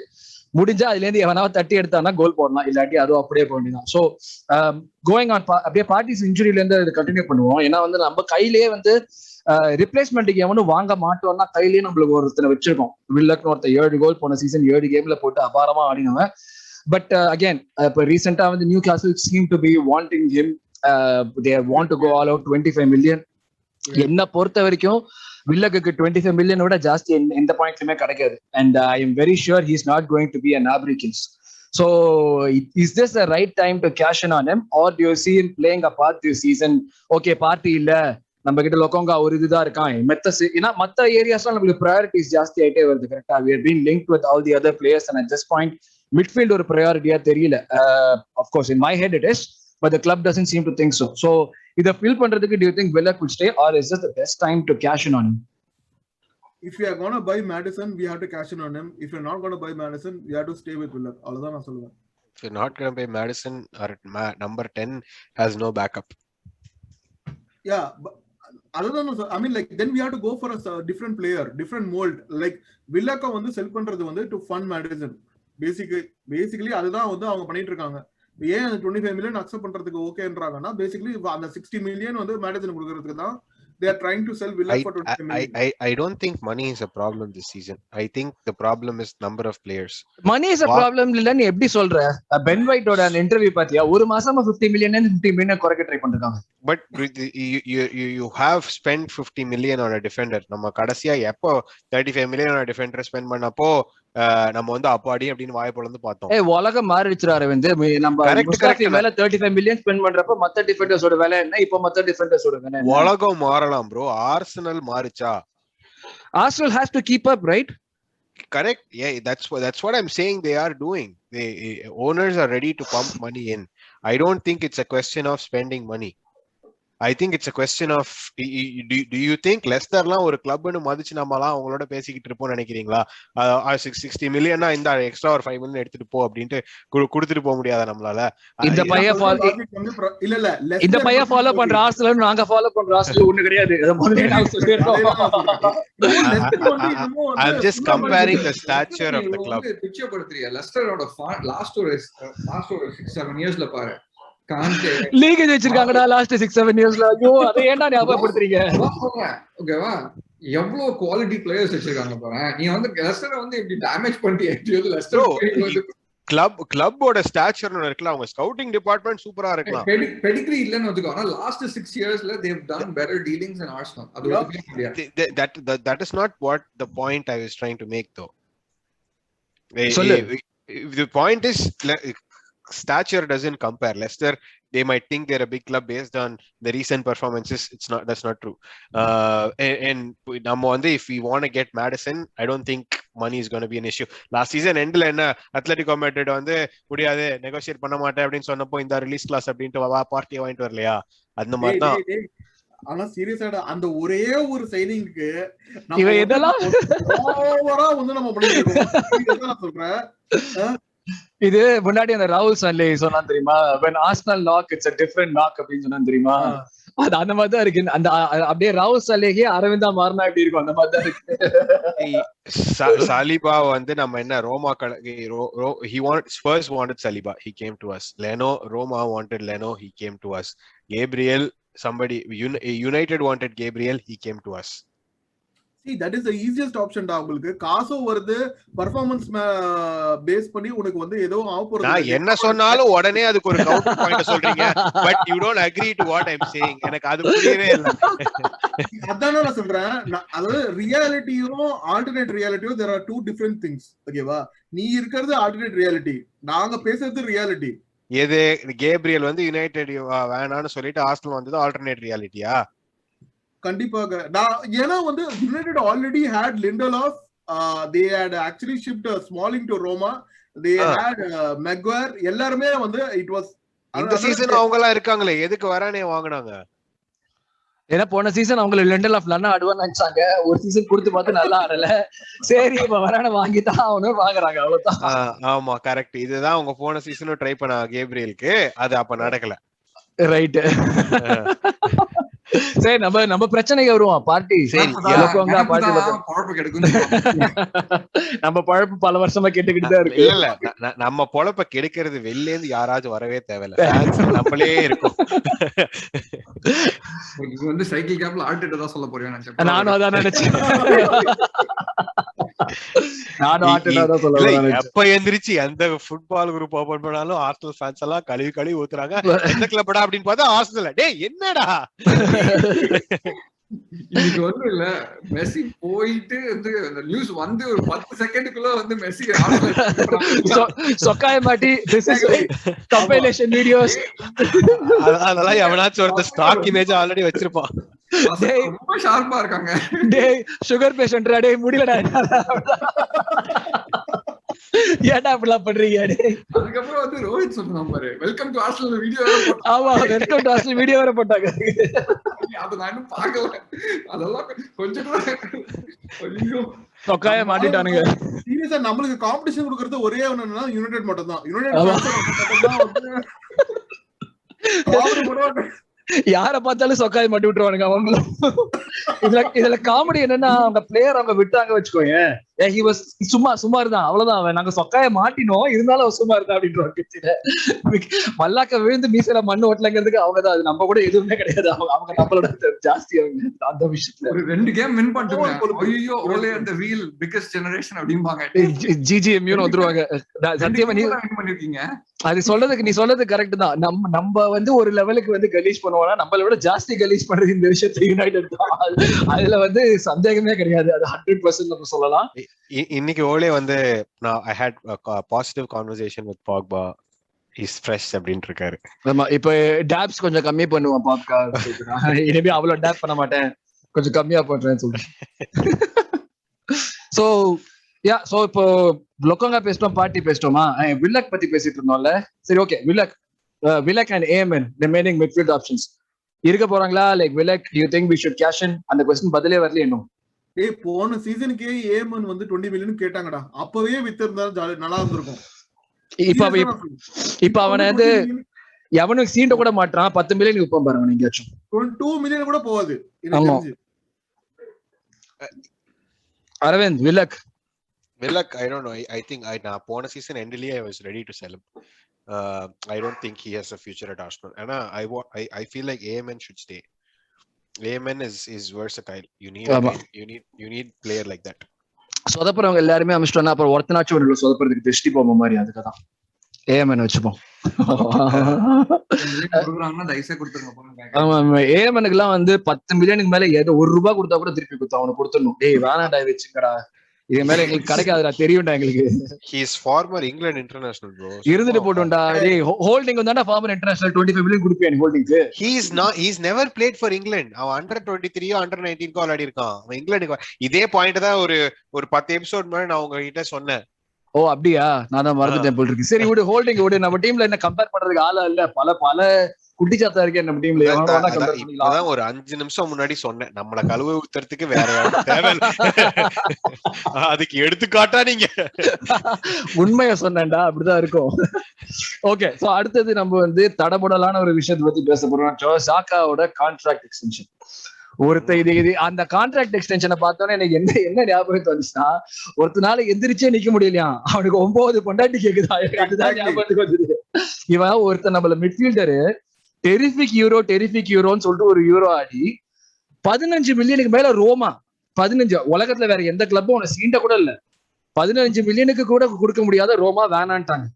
S1: முடிஞ்சா அதுல இருந்து எவனாவது தட்டி எடுத்தானா கோல் போடலாம், இல்லாட்டி அதுவும் அப்படியே போக வேண்டியதான். ஸோ கோயிங் ஆன் அப்படியே பார்ட்டிஸ் இன்ஜுரியில இருந்து அது கண்டினியூ பண்ணுவோம். ஏன்னா வந்து நம்ம கையிலேயே வந்து ரிப்ளேஸ்மெண்ட்டுக்கு எவனும் வாங்க மாட்டோம்னா கையிலேயே நம்மளுக்கு ஒருத்தனை வச்சிருக்கோம். வில்லக்னு ஒருத்தர் 7 கோல் போன சீசன் 7 கேம்ல போட்டு அபாரமா ஆடினவன். பட் அகேன் இப்போ ரீசெண்டா வந்து Newcastle seem to be wanting him. They want to go all out 25 million. என்ன பொறுத்த வரைக்கும் வில்லக்கு 25 million விட ஜாஸ்தி எந்த பாயிண்ட்லயுமே கிடைக்காது. And I am very sure he is not going to be an Abrikins. So is this the right time to cash in on him, or do you see him playing a part this season? Okay, party இல்ல, நம்ம கிட்ட லொக்கோங்கா ஒரு இதுதான் இருக்கான். மத்த ஏரியாஸ்லாம் நம்மளுக்கு priorities ஜாஸ்தி ஆயிட்டே வருது. கரெக்டா, we are being linked with all the other players, and at this point midfield ஒரு ப்ரையாரிட்டியா தெரியல. Of course in my head it is, but the club doesn't seem to think so. So இத ஃபில் பண்றதுக்கு do you think Villa could stay, or is this the best time to cash in on him?
S4: If we are going to buy Maddison, we have to cash in on him. If you're not going to buy Maddison, we have to stay with Villa. அவ்வளவுதான் நான் சொல்லுவேன்.
S2: If you're not going to buy Maddison, or number 10 has no backup.
S4: Yeah, but I mean, like, then we have to go for a different player, different mold. Like Villa-க்கு வந்து செல் பண்றது வந்து to fund Maddison. Basically அதுதான் வந்து அவங்க பண்ணிட்டு இருக்காங்க. ஏன் 25 million accept பண்றதுக்கு ஓகேன்றாங்கன்னா பேசிக்கலி அந்த 60 மில்லியன் வந்து மேடிசன் கொடுக்கிறதுக்கு தான் they are trying to sell Villa for 25 million.
S2: I don't think money is a problem this season. I think the problem is number of players.
S1: Money is a problem இல்லன்னு எப்படி சொல்ற? Pen வைட்டோட அந்த interview பாத்தியா? ஒரு மாசமா 50 million 50 million குறைக்க try பண்றாங்க.
S2: But you have spent 50 million on a defender. நம்ம கடைசியா எப்போ 35 million on a defender spend பண்ணப்போ நம்ம வந்து அப்பாடி அப்படின்னு வாய் பொளந்து பார்த்தோம்.
S1: உலகம் மாறிடுச்சு அரவிந்த். நம்ம முஸ்தாஃபி மேல 35 மில்லியன் ஸ்பெண்ட் பண்றப்ப மத்த டிஃபெண்டர்ஸோட விலை என்ன, இப்போ மத்த டிஃபெண்டர்ஸோட விலை என்ன?
S2: உலகம் மாறலாம் ப்ரோ. ஆர்சனல் மாறிச்சா?
S1: Arsenal has to keep up, right?
S2: Correct. Yeah, that's what I'm saying they are doing. Owners are ready to pump money in. I don't think it's a question of spending money. I think it's a question of do you think லெஸ்டர்லாம் ஒரு கிளப்னு மதிச்சு நம்மலாம் அவங்களோட பேசிக்கிட்டு இருப்போம் நினைக்கிறீங்களா? 60 millionaire இந்த extra ஒரு 5 million எடுத்துட்டு போ அப்படின்ட்டு கொடுத்துட்டு போக முடியாதா நம்மளால?
S1: இந்த பையன் ஃபாலோ பண்ற ஆர்சனல் நாங்க ஃபாலோ பண்ற ஆர்சனல் ஒண்ணு கிடையாது. அத முதல்ல நான் சொல்லிறோம்.
S2: I'm just comparing the stature of the club.
S3: பிக்சர்படுத்துறியா லெஸ்டரோட லாஸ்ட் ஒரு 6-7 இயர்ஸ்ல பாரு.
S1: லீக் ஜெயிச்சிருக்காங்கடா லாஸ்ட் 6-7 இயர்ஸ்ல. ஐயோ அதை ஏன்டா ஞாபகப்படுத்துறீங்க?
S3: ஓகேவா, எவ்வளவு குவாலிட்டி பிளேயர்ஸ் வச்சிருக்காங்க பாரு. நீ வந்து லெஸ்டரை வந்து இப்படி டேமேஜ் பண்ணிட்டியா? லெஸ்டர்
S2: கிளப்போட ஸ்டாச்சர் இருக்குல, அவங்க ஸ்கவுட்டிங் டிபார்ட்மென்ட் சூப்பரா இருக்கலாம்.
S3: பெடிகிரி இல்லன்னு வெச்சுக்கோ. ஆனா லாஸ்ட் 6 இயர்ஸ்ல they have done better dealings in Arsenal.
S2: That is not what the point I was trying to make though. The point is stature doesn't compare. Leicester, they might think they're a big club based on the recent performances. That's not true. And நம்ம வந்து if we want to get Maddison, I don't think money is going to be an issue. Last season endல என்ன Atletico Madrid வந்து முடியாது, negotiate பண்ண மாட்டேன் அப்படின்னு சொன்னப்போ இந்த ரிலீஸ் கிளாஸ் அப்படின்ட்டு பார்ட்டியை வாங்கிட்டு வரலையா? அந்த மாதிரி தான்.
S4: ஆனா சீரியஸா அந்த ஒரே ஒரு சைனிங்க்கு
S1: இவ இதெல்லாம்
S4: ஓவரா வந்து நம்ம பண்ணிருக்கோம். நான் சொல்றேன்,
S1: இது முன்னாடி அந்த ராகுல் சன்லே சொன்னா தெரியுமா, when Arsenal knock it's a different knock அப்படின்னு சொன்னா தெரியுமா? அது அந்த மாதிரி தான் இருக்கு. அந்த அப்படியே ராகுல் சன்லேயே அரவிந்தா மாறினா எப்படி இருக்கும் அந்த மாதிரி தான் இருக்கு.
S2: சாலிபா வந்து நம்ம என்ன ரோமா he wanted Spurs wanted Saliba, he came to us. Roma wanted Leno, he came to us. Gabriel, somebody United wanted Gabriel, he came to us.
S4: See, that is the easiest option டா. உங்களுக்கு காசோ வருது, performance base பண்ணி உங்களுக்கு வந்து ஏதோ offer.
S2: நான் என்ன சொன்னாலும் உடனே அதுக்கு ஒரு கவுண்டர் பாயிண்ட் சொல்றீங்க. But you don't agree to what I'm saying. எனக்கு அது புரியவே இல்ல.
S4: அதான் நான் சொல்றேன். அதாவது ரியாலிட்டியும் alternate ரியாலிட்டியும் there are two different things. ஓகேவா? நீ இருக்கிறது ஆல்டர்னேட் ரியாலிட்டி, நாங்க பேசுறது ரியாலிட்டி.
S2: எது கேப்ரியல் வந்து யுனைடெட் வேணான்னு சொல்லிட்டு ஆர்சனல் வந்தது ஆல்டர்னேட் ரியாலிட்டியா?
S4: கண்டிப்பாக. ஏன்னா வந்து United already had Lindelof, they had actually shipped Smalling to Roma, they had Maguire, எல்லாரும் வந்து it was
S2: இந்த சீசன் அவங்க எல்லாம் இருக்காங்களே, எதுக்கு வரானே வாங்குனாங்க?
S1: ஏன்னா போன சீசன் அவங்க லெண்டல் ஆஃப் லன்னா ஆடுவான்னு நினைச்சாங்க. ஒரு சீசன் கொடுத்து பார்த்து நல்லா ஆடல, சரி இப்ப வரான வாங்கிதான் அவனும் வாங்குறாங்க, அவ்வளவுதான்.
S2: ஆமா கரெக்ட். இதுதான் அவங்க போன சீசனும் ட்ரை பண்ண கேப்ரியலுக்கு, அது அப்ப நடக்கல.
S1: ரைட். சரி நம்ம பிரச்சனைக்கு வருவோம். பார்ட்டி நம்ம பழப்பு பல வருஷமா கேட்டுக்கிட்டு தான் இருக்கு.
S2: இல்ல நம்ம பொழப்ப கெடுக்கிறது வெளில இருந்து யாராச்சும் வரவே தேவையில்ல, நம்மளே இருக்கும்.
S3: இது வந்து சைக்கிள் கேப்ல ஆர்டேட்டா தான் சொல்ல போறேன் நினைச்சேன்.
S1: நானும் அதான் நினைச்சேன்.
S2: எப்ப எந்திரிச்சு எந்த ஃபுட்பால் குரூப் ஓபன் பண்ணாலும் ஆர்சனல் ஃபேன்ஸ் எல்லாம் கழுவி ஊத்துறாங்க. எந்த கிளப்டா அப்படின்னு பார்த்தா ஆர்சனல். டேய் என்னடா
S3: இது வந்து இல்ல, மெஸ்ஸி போயிட்டு வந்து அந்த நியூஸ் வந்து ஒரு 10 செகண்டுக்குள்ள வந்து மெஸ்ஸி
S1: சொக்காய மாட்டி கம்பைலேஷன் வீடியோஸ்
S2: அதெல்லாம் எவனாச்சும் ஒருத்தர் ஸ்டாக் இமேஜ் ஆல்ரெடி வச்சிருப்பான்.
S3: ரொம்ப ஷார்ப்பா இருக்காங்க.
S1: டேய் சுகர் பேஷண்ட்ரா, டேய் முடியலடா. ஏன்டா அப்படிலாம் பண்றீங்க?
S3: அதுக்கப்புறம் வந்து ரோஹித் சொன்னான் பாரு, வெல்கம் டு ஆர்சனல் வீடியோ.
S1: ஆமா, வெல்கம் டு ஆர்சனல் வீடியோ வேற போட்டாங்க.
S3: அதை நான் இன்னும் பார்க்கல. அதெல்லாம் கொஞ்சம் கூட ஐயோ
S1: சொக்காய மாட்டிட்டானுங்க.
S4: சீரியஸா நம்மளுக்கு காம்படிஷன் கொடுக்கறது ஒரே ஒண்ணு என்னன்னா யுனைடெட் மட்டும் தான். யுனைடெட்
S1: யார பார்த்தாலும் சொக்காய் மாட்டி விட்டுருவானுங்க அவங்களும். இதுல காமெடி என்னன்னா, அவங்க பிளேயர் அவங்க விட்டாங்க வச்சுக்கோங்க, சும்மா இருந்தான், அவ்வளவுதான். அவன் நாங்க சொக்காய மாட்டினோம், இருந்தாலும் அவன் சும்மா இருந்தா அப்படின்ற மல்லாக்க விழுந்து மீசையில மண்ணு ஓட்டலங்கிறதுக்கு அவங்கதான். அது நம்ம கூட எதுவுமே கிடையாது. அவங்க நம்மளோட ஜாஸ்தி அவங்க அந்த விஷயத்துல.
S3: ஒரு 2 கேம் வின் பண்ணிட்டு ஐயோ ஓலே அந்த ரீல் பிகெஸ்ட் ஜெனரேஷன் அப்படிம்பாங்க.
S1: ஜிஜிஎம்யூன்னு வந்துருவாங்க. சத்தியமா நீ
S3: பண்ணிருக்கீங்க.
S1: அது சொல்றதுக்கு நீ சொல்றது கரெக்ட் தான். நம்ம வந்து ஒரு லெவலுக்கு வந்து கலீஸ் பண்ணுவோம்னா, நம்மள விட ஜாஸ்தி கலீஸ் பண்றது இந்த விஷயத்துல யுனைடெட் தான். அதுல வந்து சந்தேகமே கிடையாது. அது 100% நம்ம சொல்லலாம்.
S2: இன்னைக்கு ஓலே வந்து நான் I had a positive conversation with Pogba. He's fresh அப்படினு இருக்காரு.
S1: ஆமா, இப்போ டாப்ஸ் கொஞ்சம் கம்மி பண்ணுவான் பாப்கா. இனிமே அவ்வளவு டாப் பண்ண மாட்டேன், கொஞ்சம் கம்மியா பண்றேன்னு சொல்லி. சோ சோ இப்போ லொக்கோங்கா பேசிட்டோம், பார்ட்டி பேசிட்டோமா, வில்லக் பத்தி பேசிட்டு இருந்தோம்ல. சரி, okay. Willock and AMN remaining midfield options இருக்க போறாங்களா? Like Willock, you think we should cash in? அந்த क्वेश्चन பதிலே வரல இன்னும்.
S4: போன சீசனுக்கே ஏஎம்என் வந்து 20 மில்லியன் கேட்டாங்கடா. அப்பவே வித்து இருந்தா நல்லா இருந்திருக்கும்.
S1: இப்ப அவனை வந்து எவனுக்கு சீண்ட கூட மாட்டான். 10 மில்லியன் விற்போம் பாரு அவன். எங்கேயாச்சும்
S4: 2 மில்லியன் கூட போகாது.
S1: Aravind, வில்லக்
S2: I don't know. I think நான் போன season எண்ட்லயே I was ready to sell him. I don't think he has a future at Arsenal. And I feel like AMN should stay. AMN is versatile. You need player like that.
S1: சொதப்புறவங்க எல்லாருமே அமிச்சிட்டோம்னா அப்புறம் ஒருத்தனாச்சும் ஒரு சொதப்புறதுக்கு திருஷ்டி போக மாதிரி. அதுக்குதான் AMN வச்சுப்போம். ஏஎம்எனுக்கு எல்லாம் வந்து 10 மில்லியனுக்கு மேல ஏதோ ₹1 கொடுத்தா கூட திருப்பி கொடுத்தா அவனுக்கு கொடுத்துடணும். டேய் வேணாண்டா வச்சுக்கடா, இது மேல எங்களுக்கு கிடைக்காதுடா, தெரியும்டா எங்களுக்கு.
S2: He is former England international bro.
S1: இருந்துட்டு போடும்டா. டேய் ஹோல்டிங் வந்தாடா ஃபார்மர் இன்டர்நேஷனல் 25 மில்லியன் கொடுப்பேன் நீ ஹோல்டிங்க்கு.
S2: He's never played for England. அவன் under 23 under 19 கோ விளையாடி இருக்கான். அவன் இங்கிலாந்துக்கு இதே பாயிண்ட் தான் ஒரு 10 எபிசோட் மேல நான் உங்க கிட்ட சொன்னேன்.
S1: ஓ அப்படியா? நான் தான் மறந்துட்டேன் போல இருக்கு. சரி விடு, ஹோல்டிங் விடு. நம்ம டீம்ல என்ன கம்பேர் பண்றதுக்கு ஆளா இல்ல. பல குட்டிச்சாத்தா இருக்கேன் நம்ம டீம்ல.
S2: இப்பதான் ஒரு 5 நிமிஷம் முன்னாடி சொன்னேன், நம்மள கழுவு ஊத்துறதுக்கு வேற யாரும் தேவையில்லை. அதுக்கு எடுத்துக்காட்டா நீங்க
S1: உண்மைய சொன்னேன்டா. அப்படிதான் இருக்கும். ஓகே, சோ அடுத்தது நம்ம வந்து தடபுடலான ஒரு விஷயத்தை பத்தி பேச போறோம். ஜாக்காவோட கான்ட்ராக்ட் எக்ஸ்டென்ஷன். இது அந்த கான்ட்ராக்ட் எக்ஸ்டென்ஷனை பார்த்தோன்னே எனக்கு என்ன ஞாபகத்து வந்துச்சுன்னா, ஒருத்தனால எந்திரிச்சே நிக்க முடியலையா, அவனுக்கு 9 பொண்டாட்டி கேக்குதா. அதுதான் ஞாபகத்துக்கு வந்தது. இவன் ஒருத்தன் நம்மள மிட்ஃபீல்டரு டெரிஃபிக் யூரோன்னு சொல்லிட்டு ஒரு யூரோ ஆடி 15 மில்லியனுக்கு மேல ரோமா 15 உலகத்துல வேற எந்த கிளப்பும் உன சீண்ட கூட இல்ல. 15 மில்லியனுக்கு கூட கொடுக்க முடியாத ரோமா வேணான்ட்டாங்க.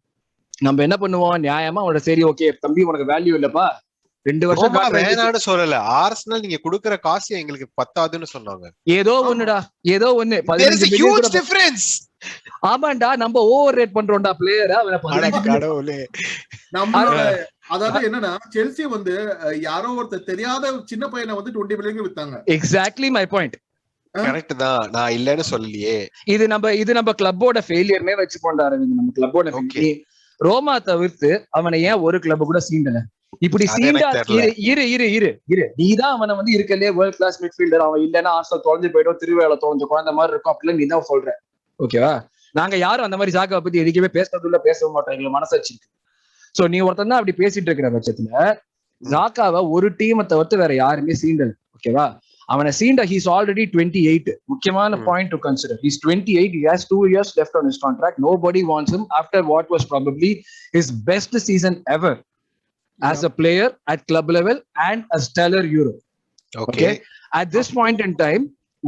S1: நம்ம என்ன பண்ணுவோம், நியாயமா அவனோட சரி ஓகே தம்பி உனக்கு வேல்யூ இல்லப்பா 2 வருஷம்
S2: வேணான்னு சொல்லல. ஆர்சனல் நீங்க கொடுக்கற காசு எங்களுக்கு பத்தாதுன்னு சொன்னாங்க.
S1: ஏதோ ஒண்ணு 15 மில்லியன் டிஃபரன்ஸ். ஆமாண்டா, நம்ம ஓவர் ரேட் பண்றோம்டா பிளேயரை.
S2: கடவுளே,
S4: அதாவது என்னன்னா செல்சி வந்து யாரோ ஒருத்தர் தெரியாத சின்ன பையனை வந்து 20 மில்லியன் வித்தாங்க.
S1: Exactly my point.
S2: கரெக்ட் தான், நான் இல்லன்னு சொல்லலையே. இது நம்ம கிளப்போட ஃபெயிலியர்னே வச்சு கொண்டாரு. நம்ம கிளப்போட ரோமா தவிர்த்து அவனை ஏன் ஒரு கிளப் கூட சீண்டல? இப்படி சீண்டா இரு நீதான் அவனை வந்து இருக்கலே வேர்ல்ட் கிளாஸ் மிட்ஃபீல்டர். அவன் இல்லன்னா ஆர்சனல் தொலைஞ்சு போயிடும், திருவேளை தொலைஞ்ச குழந்தை மாதிரி இருக்கும் அப்படின்னு நீ தான் சொல்ற. ஓகேவா? நாங்க யாரும் அந்த மாதிரி ஜாக்காவை பத்தி எதுக்குமே பேசுறதுல பேசவும் மாட்டோம், எங்களுக்கு மனசாட்சி இருக்கு. சோ நீ ஒருத்தன் தான் அப்படி பேசிட்டு இருக்கிற பட்சத்துல ஜாக்காவை ஒரு டீமை தவிர்த்து வேற யாருமே சீண்டல். ஓகேவா? அவனை சீண்டா ஹீஸ் ஆல்ரெடி 28. முக்கியமான point to consider. He's 28. He has 2 years left on his contract. Nobody wants him after what was probably his best season ever as a player at club level and a stellar Euro. Okay. At this point in time,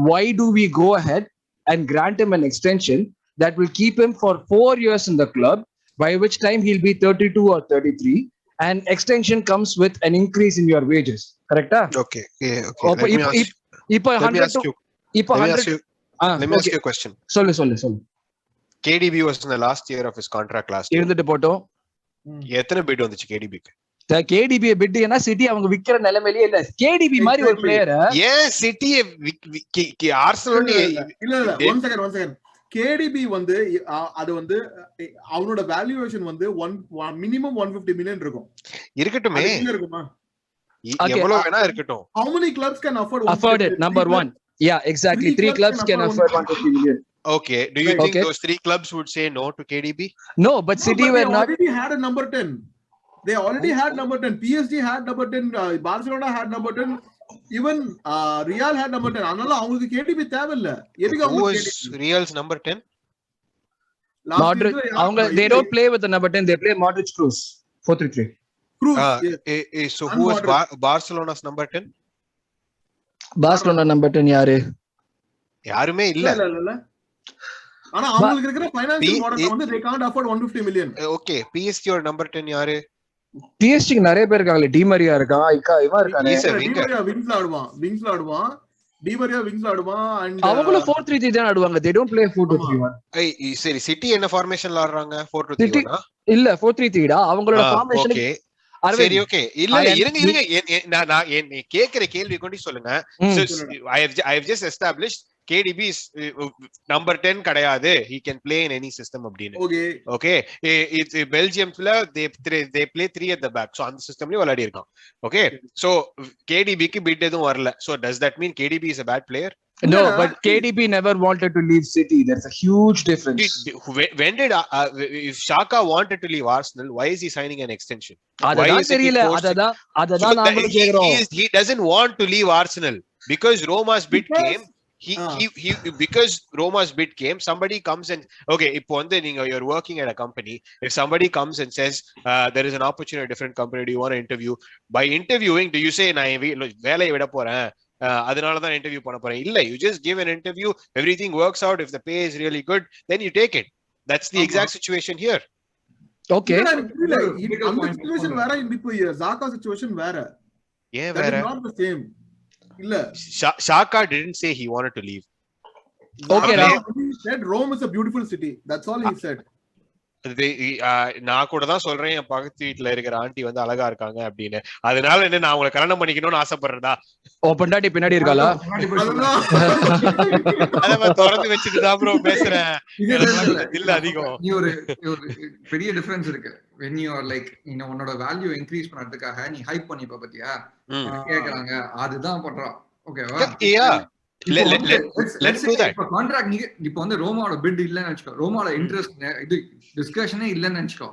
S2: why do we go ahead and grant him an extension that will keep him for 4 years in the club, by which time he'll be 32 or 33, and extension comes with an increase in your wages. Correct? Okay. Yeah, okay. Let me ask you a question.
S1: Sollu.
S2: KDB was in the last year of his contract last year.
S1: இருந்துட்டு போட்டோம்.
S2: எத்தனை bit வந்துச்சு KDB-க்கு?
S1: KDB bit ஏனா city அவங்க விக்கிற நிலைமையிலே இல்ல. KDB மாதிரி ஒரு பிளேயர்
S2: ஏன் சிட்டி ஆர்சனல்
S4: இல்ல 1 செகண்ட் KDB வந்து அது வந்து அவனோட வேல்யூவேஷன் வந்து மினிமம் 150 மில்லியன் இருக்கும்.
S2: இருக்கட்டுமே,
S4: இருக்குமா?
S2: எவ்வளவு வேணா இருக்கட்டும்.
S4: How many clubs can
S1: afford it? Number one. Yeah, exactly. 3 clubs can afford 150 million.
S2: Okay, do you think those 3 clubs would say no to KDB?
S1: No, but City were not.
S4: Already had a number 10. They already had number 10. PSG had number 10. Barcelona had number 10. Even Real had number 10. அதனால அவங்களுக்கு KDB தேவையில்ல. எதுக்கு
S2: Who
S4: அவங்க
S2: was Real's number 10?
S1: Modric. அவங்க they don't play with the number 10. They play Modric, Kroos. 4-3-3.
S4: Kroos.
S2: So who was Barcelona's number 10?
S1: Barcelona number 10 யாரு?
S2: யாருமே இல்ல.
S4: இல்ல. ஆனா அவங்களுக்கு இருக்கிற ஃபைனான்சியல் மாடல் வந்து they can't afford 150 million.
S2: Okay, PSG ஓட number 10 யாரு?
S1: PSG க்கு நிறைய பேர் இருக்காங்க. டி மரியா இருக்கான், இவன் இருக்கானே.
S4: டி மரியா விங்ஸ்ல ஆடுவான். டி மரியா விங்ஸ்ல ஆடுவான். and
S1: அவங்களும் 4-3-3 தான் ஆடுவாங்க. they don't play 4-2-3-1.
S2: சரி, சிட்டி என்ன ஃபார்மேஷன்ல ஆடுறாங்க? 4-2-3-1
S1: இல்ல 4-3-3 டா. அவங்களோட ஃபார்மேஷன்.
S2: சரி, ஓகே. இல்ல இருங்க, நான் கேக்குற கேள்வி கொண்டு சொல்லுங்க. I have just established KDB is number 10 கிடையாது. He can play in any system அப்படினு. Okay. It's Belgiumல they play 3 at the back. So அந்த சிஸ்டம்லயே விளையாடி இருக்கான். Okay. So KDB க்கு பிட் எதுவும் வரல. So does that mean KDB is a bad player?
S1: No, but KDB never wanted to leave City. There's a huge difference.
S2: When did if Xhaka wanted to leave Arsenal, why is he signing an extension?
S1: அததான் தெரியல. அததான் நாம கேக்குறோம்.
S2: He doesn't want to leave Arsenal because Roma's bid came. Because Roma's bid came, somebody comes and okay, இப்போ வந்து you're working at a company. If somebody comes and says there is an opportunity at a different company, do you want to interview? By interviewing, do you say நான் வேலையை விட போறேன், அதனால தான் interview பண்ண போறேன்? இல்ல, you just give an interview, everything works out, if the pay is really good, then you take it. That's the exact situation here.
S1: Okay.
S4: அந்த சிச்சுவேஷன் வேற, இப்போ ஜாகா சிச்சுவேஷன் வேற.
S2: ஏன் வேற?
S4: Not the same. இல்ல,
S2: Xhaka didn't say he wanted to leave.
S1: Okay,
S4: he said Rome is a beautiful city. That's all he said.
S2: நான் கூட தான் சொல்றேன், என் பக்கத்து வீட்டுல இருக்கிற ஆண்டி வந்து அழகா இருக்காங்க அப்படின்னு. அதனால என்ன, நான் உங்களை கல்யாணம் பண்ணிக்கணும்னு ஆசைப்படுறதா?
S1: பொண்டாட்டி பின்னாடி இருக்காளா?
S2: அத திறந்து வச்சுட்டு தான் ப்ரோ பேசுறேன். இல்ல, அதிகம்
S3: நீ ஒரு பெரிய டிஃபரன்ஸ் இருக்கு. when you are like உன்னோட வேல்யூ இன்க்ரீஸ் பண்றதுக்காக நீ ஹைப் பண்ணிப்ப பத்தியா, கேக்குறாங்க, அதுதான் பண்றான். ஓகேவா?
S2: Let's do that.
S3: இப்ப கான்ட்ராக்ட் நீங்க இப்ப வந்து ரோமாவோட பிட் இல்லன்னு வெச்சுக்கோ, ரோமாவோட இன்ட்ரெஸ்ட் இது டிஸ்கஷனே இல்லன்னு வெச்சுக்கோ.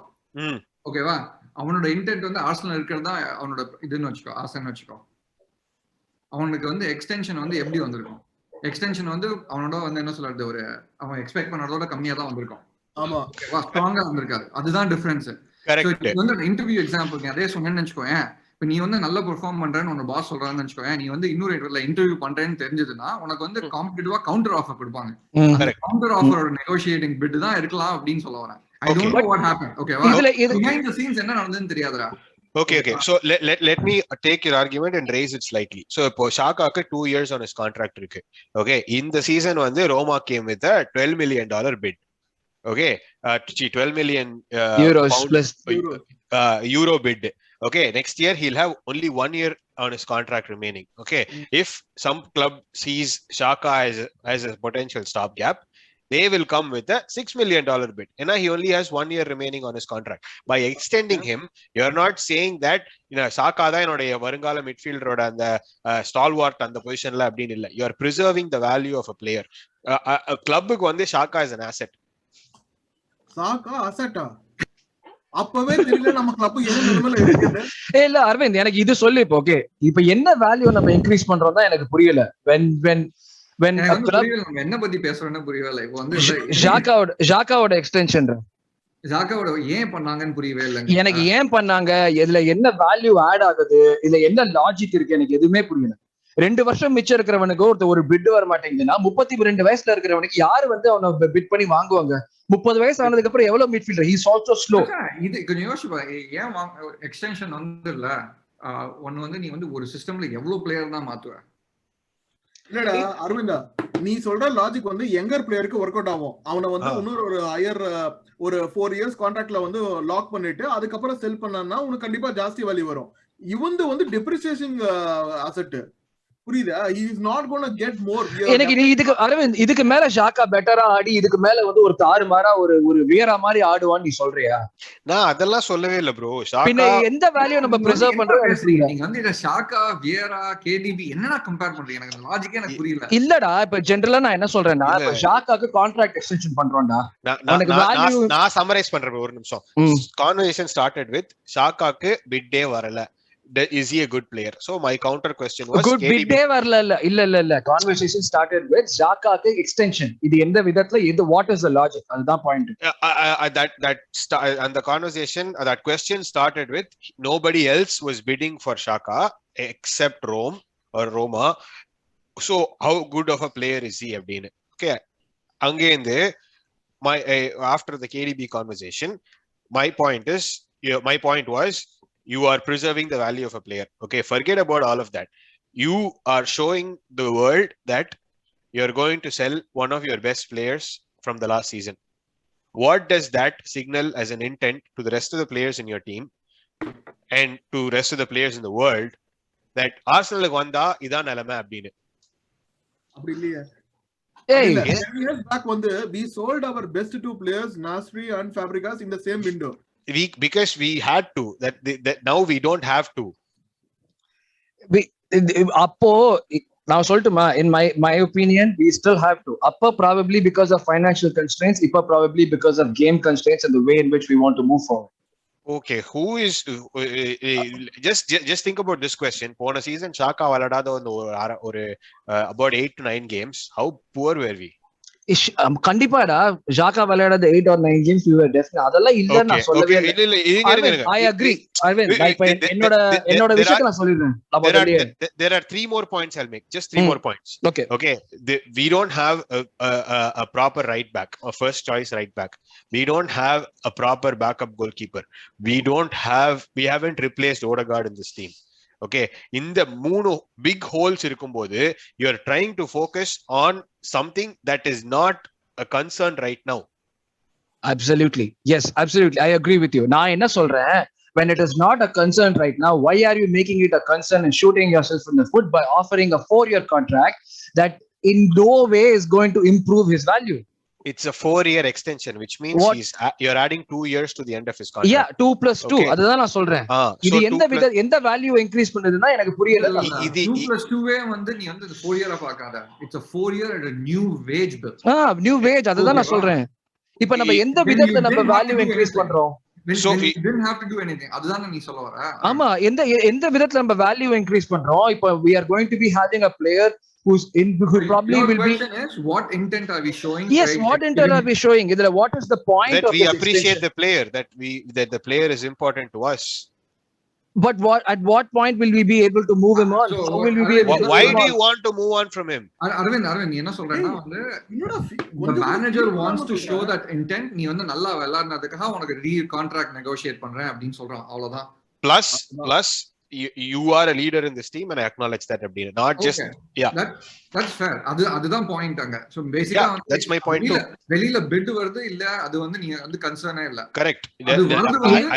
S3: ஓகேவா? அவனோட இன்டென்ட் வந்து ஆர்சனல் இருக்கிறதா அவனோட இதுன்னு வெச்சுக்கோ, ஆசைன்னு வெச்சுக்கோ. அவனுக்கு வந்து எக்ஸ்டென்ஷன் வந்து எப்படி வந்திருக்கும்? எக்ஸ்டென்ஷன் வந்து அவனோட வந்து என்ன சொல்றது, ஒரு அவன் எக்ஸ்பெக்ட் பண்ணறதோட கம்மியா தான் வந்திருக்கும். ஆமா, ஓகேவா? ஸ்ட்ராங்கா வந்திருக்காது. அதுதான் டிஃபரன்ஸ். கரெக்ட். வந்து இன்டர்வியூ எக்ஸாம்பிள் அதே சொன்னேன்னு வெச்சுக்கோயேன். இப்ப நீ வந்து நல்லா பெர்ஃபார்ம் பண்றேன்னு உன்னோட பாஸ் சொல்றான்னு வெச்சுக்கோயேன், நீ வந்து இன்னொரு இன்டர்வியூ பண்றேன்னு தெரிஞ்சதுன்னா உனக்கு வந்து காம்படிட்டிவா கவுண்டர் ஆஃபர் கொடுப்பாங்க. கவுண்டர் ஆஃபரோட நெகோஷியேட்டிங் பிட் தான் இருக்கலாம் அப்படின்னு சொல்ல வரேன். I don't know what happened. Okay, behind the scenes என்ன நடந்துன்னு தெரியாதுடா.
S2: Okay. So let me take your argument and raise it slightly. So இப்போ ஷாக்காக்கு 2 years on his contract இருக்கு. Okay, இந்த சீசன் வந்து ரோமா came with a $12 million bid. Okay, 12 million
S1: euros plus
S2: euro bid. Okay, next year he'll have only 1 year on his contract remaining. Okay, if some club sees Xhaka as a potential stopgap, they will come with a $6 million bid. And he only has 1 year remaining on his contract. By extending him, you're not saying that Xhaka da enoda varungala midfielder oda and stalwart and the position la appdin illa. You are preserving the value of a player. A club ku vande Xhaka is an asset.
S4: Xhaka asset அப்பவே தெரியல நம்ம club என்ன நிலைமையில இருக்குது.
S1: இல்ல அரவிந்த், எனக்கு இது சொல்லு. இப்போ ஓகே, இப்போ என்ன வேல்யூ நம்ம இன்க்ரீஸ் பண்றோம் தான் எனக்கு புரியல. when
S3: என்ன பத்தி பேசுறேன்னு புரியவே இல்லை. இப்போ வந்து
S1: ஷாக்காவோட எக்ஸ்டென்ஷன்
S3: ஜாக்காவோட ஏன் பண்ணாங்கன்னு புரியவே இல்லை
S1: எனக்கு. ஏன் பண்ணாங்க, இதுல என்ன வேல்யூ ஆட் ஆகுது, இதுல என்ன லாஜிக் இருக்கு, எனக்கு எதுவுமே புரியல. 2 வருஷம் மிச்சம் இருக்கிறவனுக்கு ஒரு பிட் வர மாட்டேங்குதுன்னா 32 வயசுல இருக்கிறவனுக்கு யாரு வந்து அவனை பிட் பண்ணி வாங்குவாங்க? 30 வயசு ஆனதுக்கு அப்புறம் எவ்வளவு midfielder? He is also slow.
S3: இது கொஞ்சம் யோசிச்சு ஏன் எக்ஸ்டென்ஷன் வந்து இல்ல. ஒன்னு வந்து நீ வந்து ஒரு சிஸ்டம்ல எவ்வளவு பிளேயர் தான் மாத்துவ?
S4: இல்லடா அரவிந்தா, நீ சொல்ற லாஜிக் வந்து யங்கர் பிளேயருக்கு ஒர்க் அவுட் ஆகும். அவனை வந்து இன்னொரு ஒரு ஹையர் ஒரு 4 இயர்ஸ் கான்ட்ராக்ட்ல வந்து லாக் பண்ணிட்டு அதுக்கப்புறம் செல் பண்ணா உனக்கு கண்டிப்பா ஜாஸ்தி வேல்யூ வரும். இவந்து வந்து டிப்ரிசியேஷன் அசெட். புரியுதா? he is not going to get more.
S1: எனக்கு நீ இதுக்கு அரவிந்த் இதுக்கு மேல ஷாக்கா பெட்டரா ஆடி இதுக்கு மேல வந்து ஒரு தாறுமாறா ஒரு வியரா மாதிரி ஆடுவான்னு நீ சொல்றியா?
S2: நான் அதெல்லாம் சொல்லவே இல்ல ப்ரோ.
S1: பின்ன எந்த வேல்யூ நம்ம பிரிசர்வ் பண்றோம் பேசுறீங்க?
S3: நீங்க வந்து இத ஷாக்கா வியரா கேடிபி என்னடா கம்பேர் பண்றீங்க? எனக்கு அந்த லாஜிக்கே எனக்கு புரியல.
S1: இல்லடா இப்ப ஜெனரலா நான் என்ன சொல்றேன்னா இப்ப ஷாக்காக்கு கான்ட்ராக்ட் எக்ஸ்டென்ஷன் பண்றோம்டா.
S2: நான் சம்மரைஸ் பண்றேன் ஒரு நிமிஷம். கான்வர்சேஷன் ஸ்டார்டட் வித் ஷாக்காக்கு பிட் டே வரல. Is he a good player? So my counter question was
S1: good bid day வரல இல்ல conversation started with Xhaka extension. இது எந்த விதத்துல இது what is the logic? அதுதான் point.
S2: And the conversation that question started with nobody else was bidding for Xhaka except Roma. So how good of a player is he அப்படினு. Okay, அங்கேந்து my after the KDB conversation my point was you are preserving the value of a player. Okay, forget about all of that. You are showing the world that you're going to sell one of your best players from the last season. What does that signal as an intent to the rest of the players in your team and to rest of the players in the world that Arsenal vanda idan nalama abdinu?
S4: அப்படி இல்லையா?
S1: Hey,
S4: 10 years back வந்து we sold our best two players Nasri and Fabregas in the same window.
S2: Because we had to that now we don't have to.
S1: அப்போ நான் சொல்லட்டுமா? in my opinion we still have to. அப்போ probably because of financial constraints, இப்போ probably because of game constraints and the way in which we want to move forward.
S2: Okay, who is just think about this question. Pona season Xhaka valadada ஒரு about 8 to 9 games. How poor were we?
S1: கண்டிப்பாடா Xhaka விளையாடாத 8 or 9 games we were definitely அதெல்லாம் இல்ல நான் சொல்லவே இல்ல. I agree. என்னோட விஷயத்தை நான் சொல்லிடுறேன்.
S2: There are 3 more points I'll make. Just 3 more points. Okay. We don't have a proper right back, a first choice right back. We don't have a proper backup goalkeeper. We haven't replaced Odegaard in this team. Okay, in the 3 big holes இருக்கும்போது you are trying to focus on something that is not a concern right now.
S1: Absolutely. Yes, absolutely. I agree with you. நான் என்ன சொல்றேன், when it is not a concern right now, why are you making it a concern and shooting yourself in the foot by offering a 4-year contract that in no way is going to improve his value?
S2: It's a 4-year extension, which means you're adding 2 years to the end of his contract.
S1: Yeah, 2+2. அதுதான் நான் சொல்றேன். இது எந்த value increase பண்ணுதுன்னா எனக்கு புரியல.
S3: 2+2 வந்து நீ வந்து 4 இயரா பார்க்காத. It's a 4 year at a new wage bill.
S1: New wage அதுதான் நான் சொல்றேன். இப்போ நம்ம எந்த விதத்துல நம்ம வேல்யூ இன்க்ரீஸ் பண்றோம்?
S3: So you didn't have to do anything. அதுதான் நீ சொல்ல வர.
S1: ஆமா, எந்த விதத்துல நம்ம வேல்யூ இன்க்ரீஸ் பண்றோம்? இப்போ we are going to be having a player who probably will be.
S3: Is what intent are we showing?
S1: Yes, what intent are we showing? What is the point
S2: that
S1: of
S2: we appreciate the player, that the player is important to us?
S1: But at what point will we be able to move him on?
S3: So
S1: how will we be able
S2: why do you want to move on from him?
S3: Arvind என்ன சொல்றேன்னா வந்து the manager wants to show that intent. நீ வந்து நல்லா விளையாடுனதுக்காக உனக்கு contract negotiate பண்றேன் அப்படின்னு சொல்றான். அவ்வளவுதான்.
S2: Plus you are a leader in this team and I acknowledge that abdina, not just
S3: that's fair. அதுதான் பாயிண்ட் அங்க. So basically
S2: that's my point too.
S3: வெளியில பிட் வருது இல்ல அது வந்து நீ வந்து கன்சர்னே இல்ல.
S2: Correct.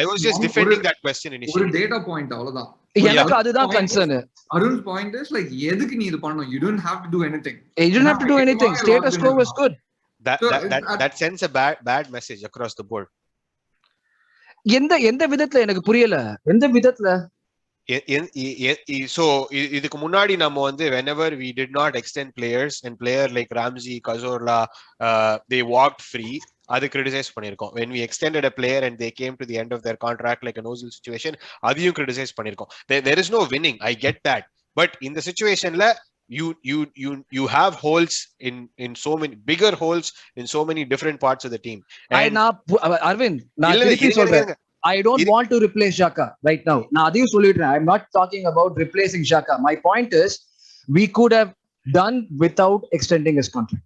S2: I was just defending that question initially.
S3: ஒரு டேட்டா பாயிண்ட் அவ்வளவுதான்.
S1: எனக்கு அதுதான் concern.
S3: Arun's point is like எதுக்கு நீ இது பண்ணனும்? You don't have to do anything.
S1: You don't have to do anything. Status quo was good.
S2: That sends a bad message across the board.
S1: எந்த விதத்துல எனக்கு புரியல. எந்த விதத்துல?
S2: So இதுக்கு முன்னாடி நம்ம வந்து whenever we did not extend players and player like Ramsey, Cazorla, they walked free, அது criticize பண்ணிருக்கோம். When we extended a player and they came to the end of their contract like an Ozil situation, அதையும் criticize பண்ணிருக்கோம். There is no winning, I get that, but in the situationல you have holes in so many bigger holes in so many different parts of the team.
S1: Arvind, நான் திருப்பி சொல்றேன், I don't want to replace Xhaka right now. நான் அதையும் சொல்லிடுறேன். I'm not talking about replacing Xhaka. My point is we could have done without extending his contract.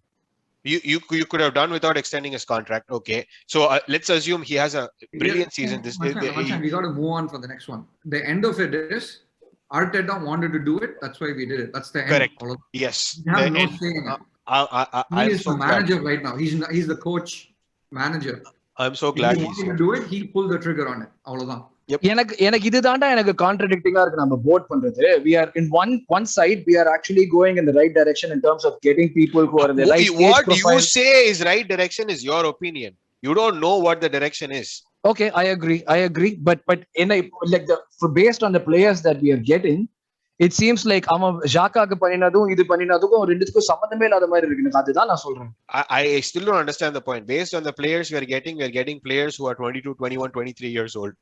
S2: You could have done without extending his contract. Okay, so let's assume he has a brilliant season.
S3: We got to move on for the next one. The end of it is Arteta wanted to do it. That's why we did it. That's the end.
S2: Correct. Yes.
S3: We have no say in it. He is the manager right now. He's the coach manager.
S2: I'm so glad
S3: he wanted to do it. He pulled the trigger on it. அவ்வளவுதான்.
S1: எனக்கு இதுதான்டா எனக்கு கான்ட்ரடிக்டிங்கா இருக்கு நம்ம vote பண்றது. We are in one side we are actually going in the right direction in terms of getting people who are in the right age
S2: What
S1: profile.
S2: you say is right direction is your opinion. You don't know what the direction is.
S1: Okay, I agree, but in a, like based on the players that we are getting, it seems like அவன் ஜாக்காக்கு பண்ணினதும் இது பண்ணினதுக்கும் ரெண்டுத்துக்கும் சம்பந்தமே இல்லாத மாதிரி இருக்கு. எனக்கு அதுதான் நான் சொல்றேன்.
S2: I still don't understand the point. Based on the players we are getting players who are 22, 21, 23 years old.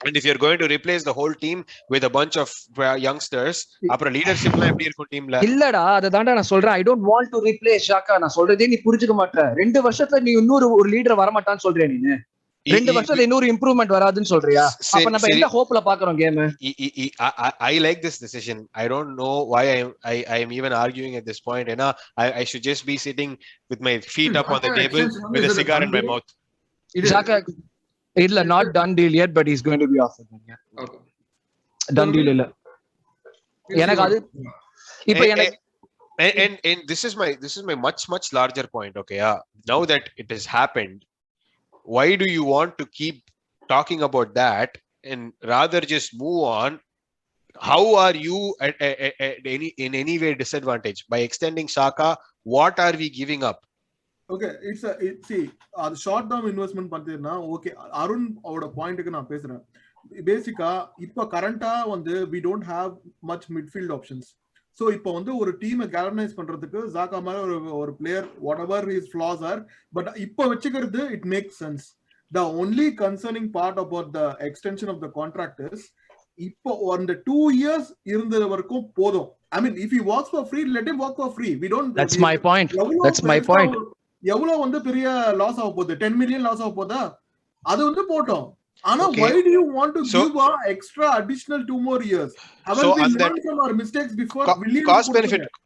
S2: And if you're going to replace the whole team with a bunch of youngsters, அப்புறம் லீடர்ஷிப்லாம் எப்படி இருக்கும் டீம்ல?
S1: இல்லடா, அததான்டா நான் சொல்றேன். I don't want to replace ஜாக்கா. நான் சொல்றதே நீ புரிஞ்சுக்க மாட்டே. 2 வருஷத்துல நீ இன்னொரு ஒரு லீடர் வர மாட்டான்னு சொல்றியா நீ? 2 வருஷத்துல இன்னொரு இம்ப்ரூவ்மெண்ட் வராதுன்னு சொல்றியா? அப்ப நம்ம என்ன ஹோப்ல பாக்குறோம் game?
S2: I like this decision. I don't know why I am even arguing at this point. And I should just be sitting with my feet up on the table with a cigar in my mouth.
S1: Jaka, illa not done deal yet, but he's going to be offered. Yeah.
S3: Okay.
S1: Done deal illa. எனக்கு அது இப்போ எனக்கு
S2: and this is my much larger point. Okay, yeah. Now that it has happened, why do you want to keep talking about that and rather just move on? How are you in any way disadvantaged by extending Saka? What are we giving up?
S4: Okay, see அது short term investment பண்றதுன்னா okay. Arun அவரோட பாயிண்ட்க்கு நான் பேசுறேன். பேசிக்கா இப்ப கரண்டா வந்து we don't have much midfield options. So இப்போ வந்து ஒரு டீமை கேல்வனைஸ் பண்றதுக்கு ஜாக்கா மாதிரி ஒரு player whatever his flaws are, but இப்போ வெச்சுக்கிறது it makes sense. The only concerning part about the extension of the contract is இப்போ அந்த 2 years இருந்தது வரைக்கும் போதும். I mean if he works for free, let him work for free. We don't.
S1: That's my point.
S4: எவ்வளவு வந்து பெரிய loss ஆக போகுது? 10 million லாஸ் ஆக போதா? அது வந்து போட்டோம். Anna, okay. Why do you want to give an extra additional 2 more years? Haven't we learned from our mistakes before?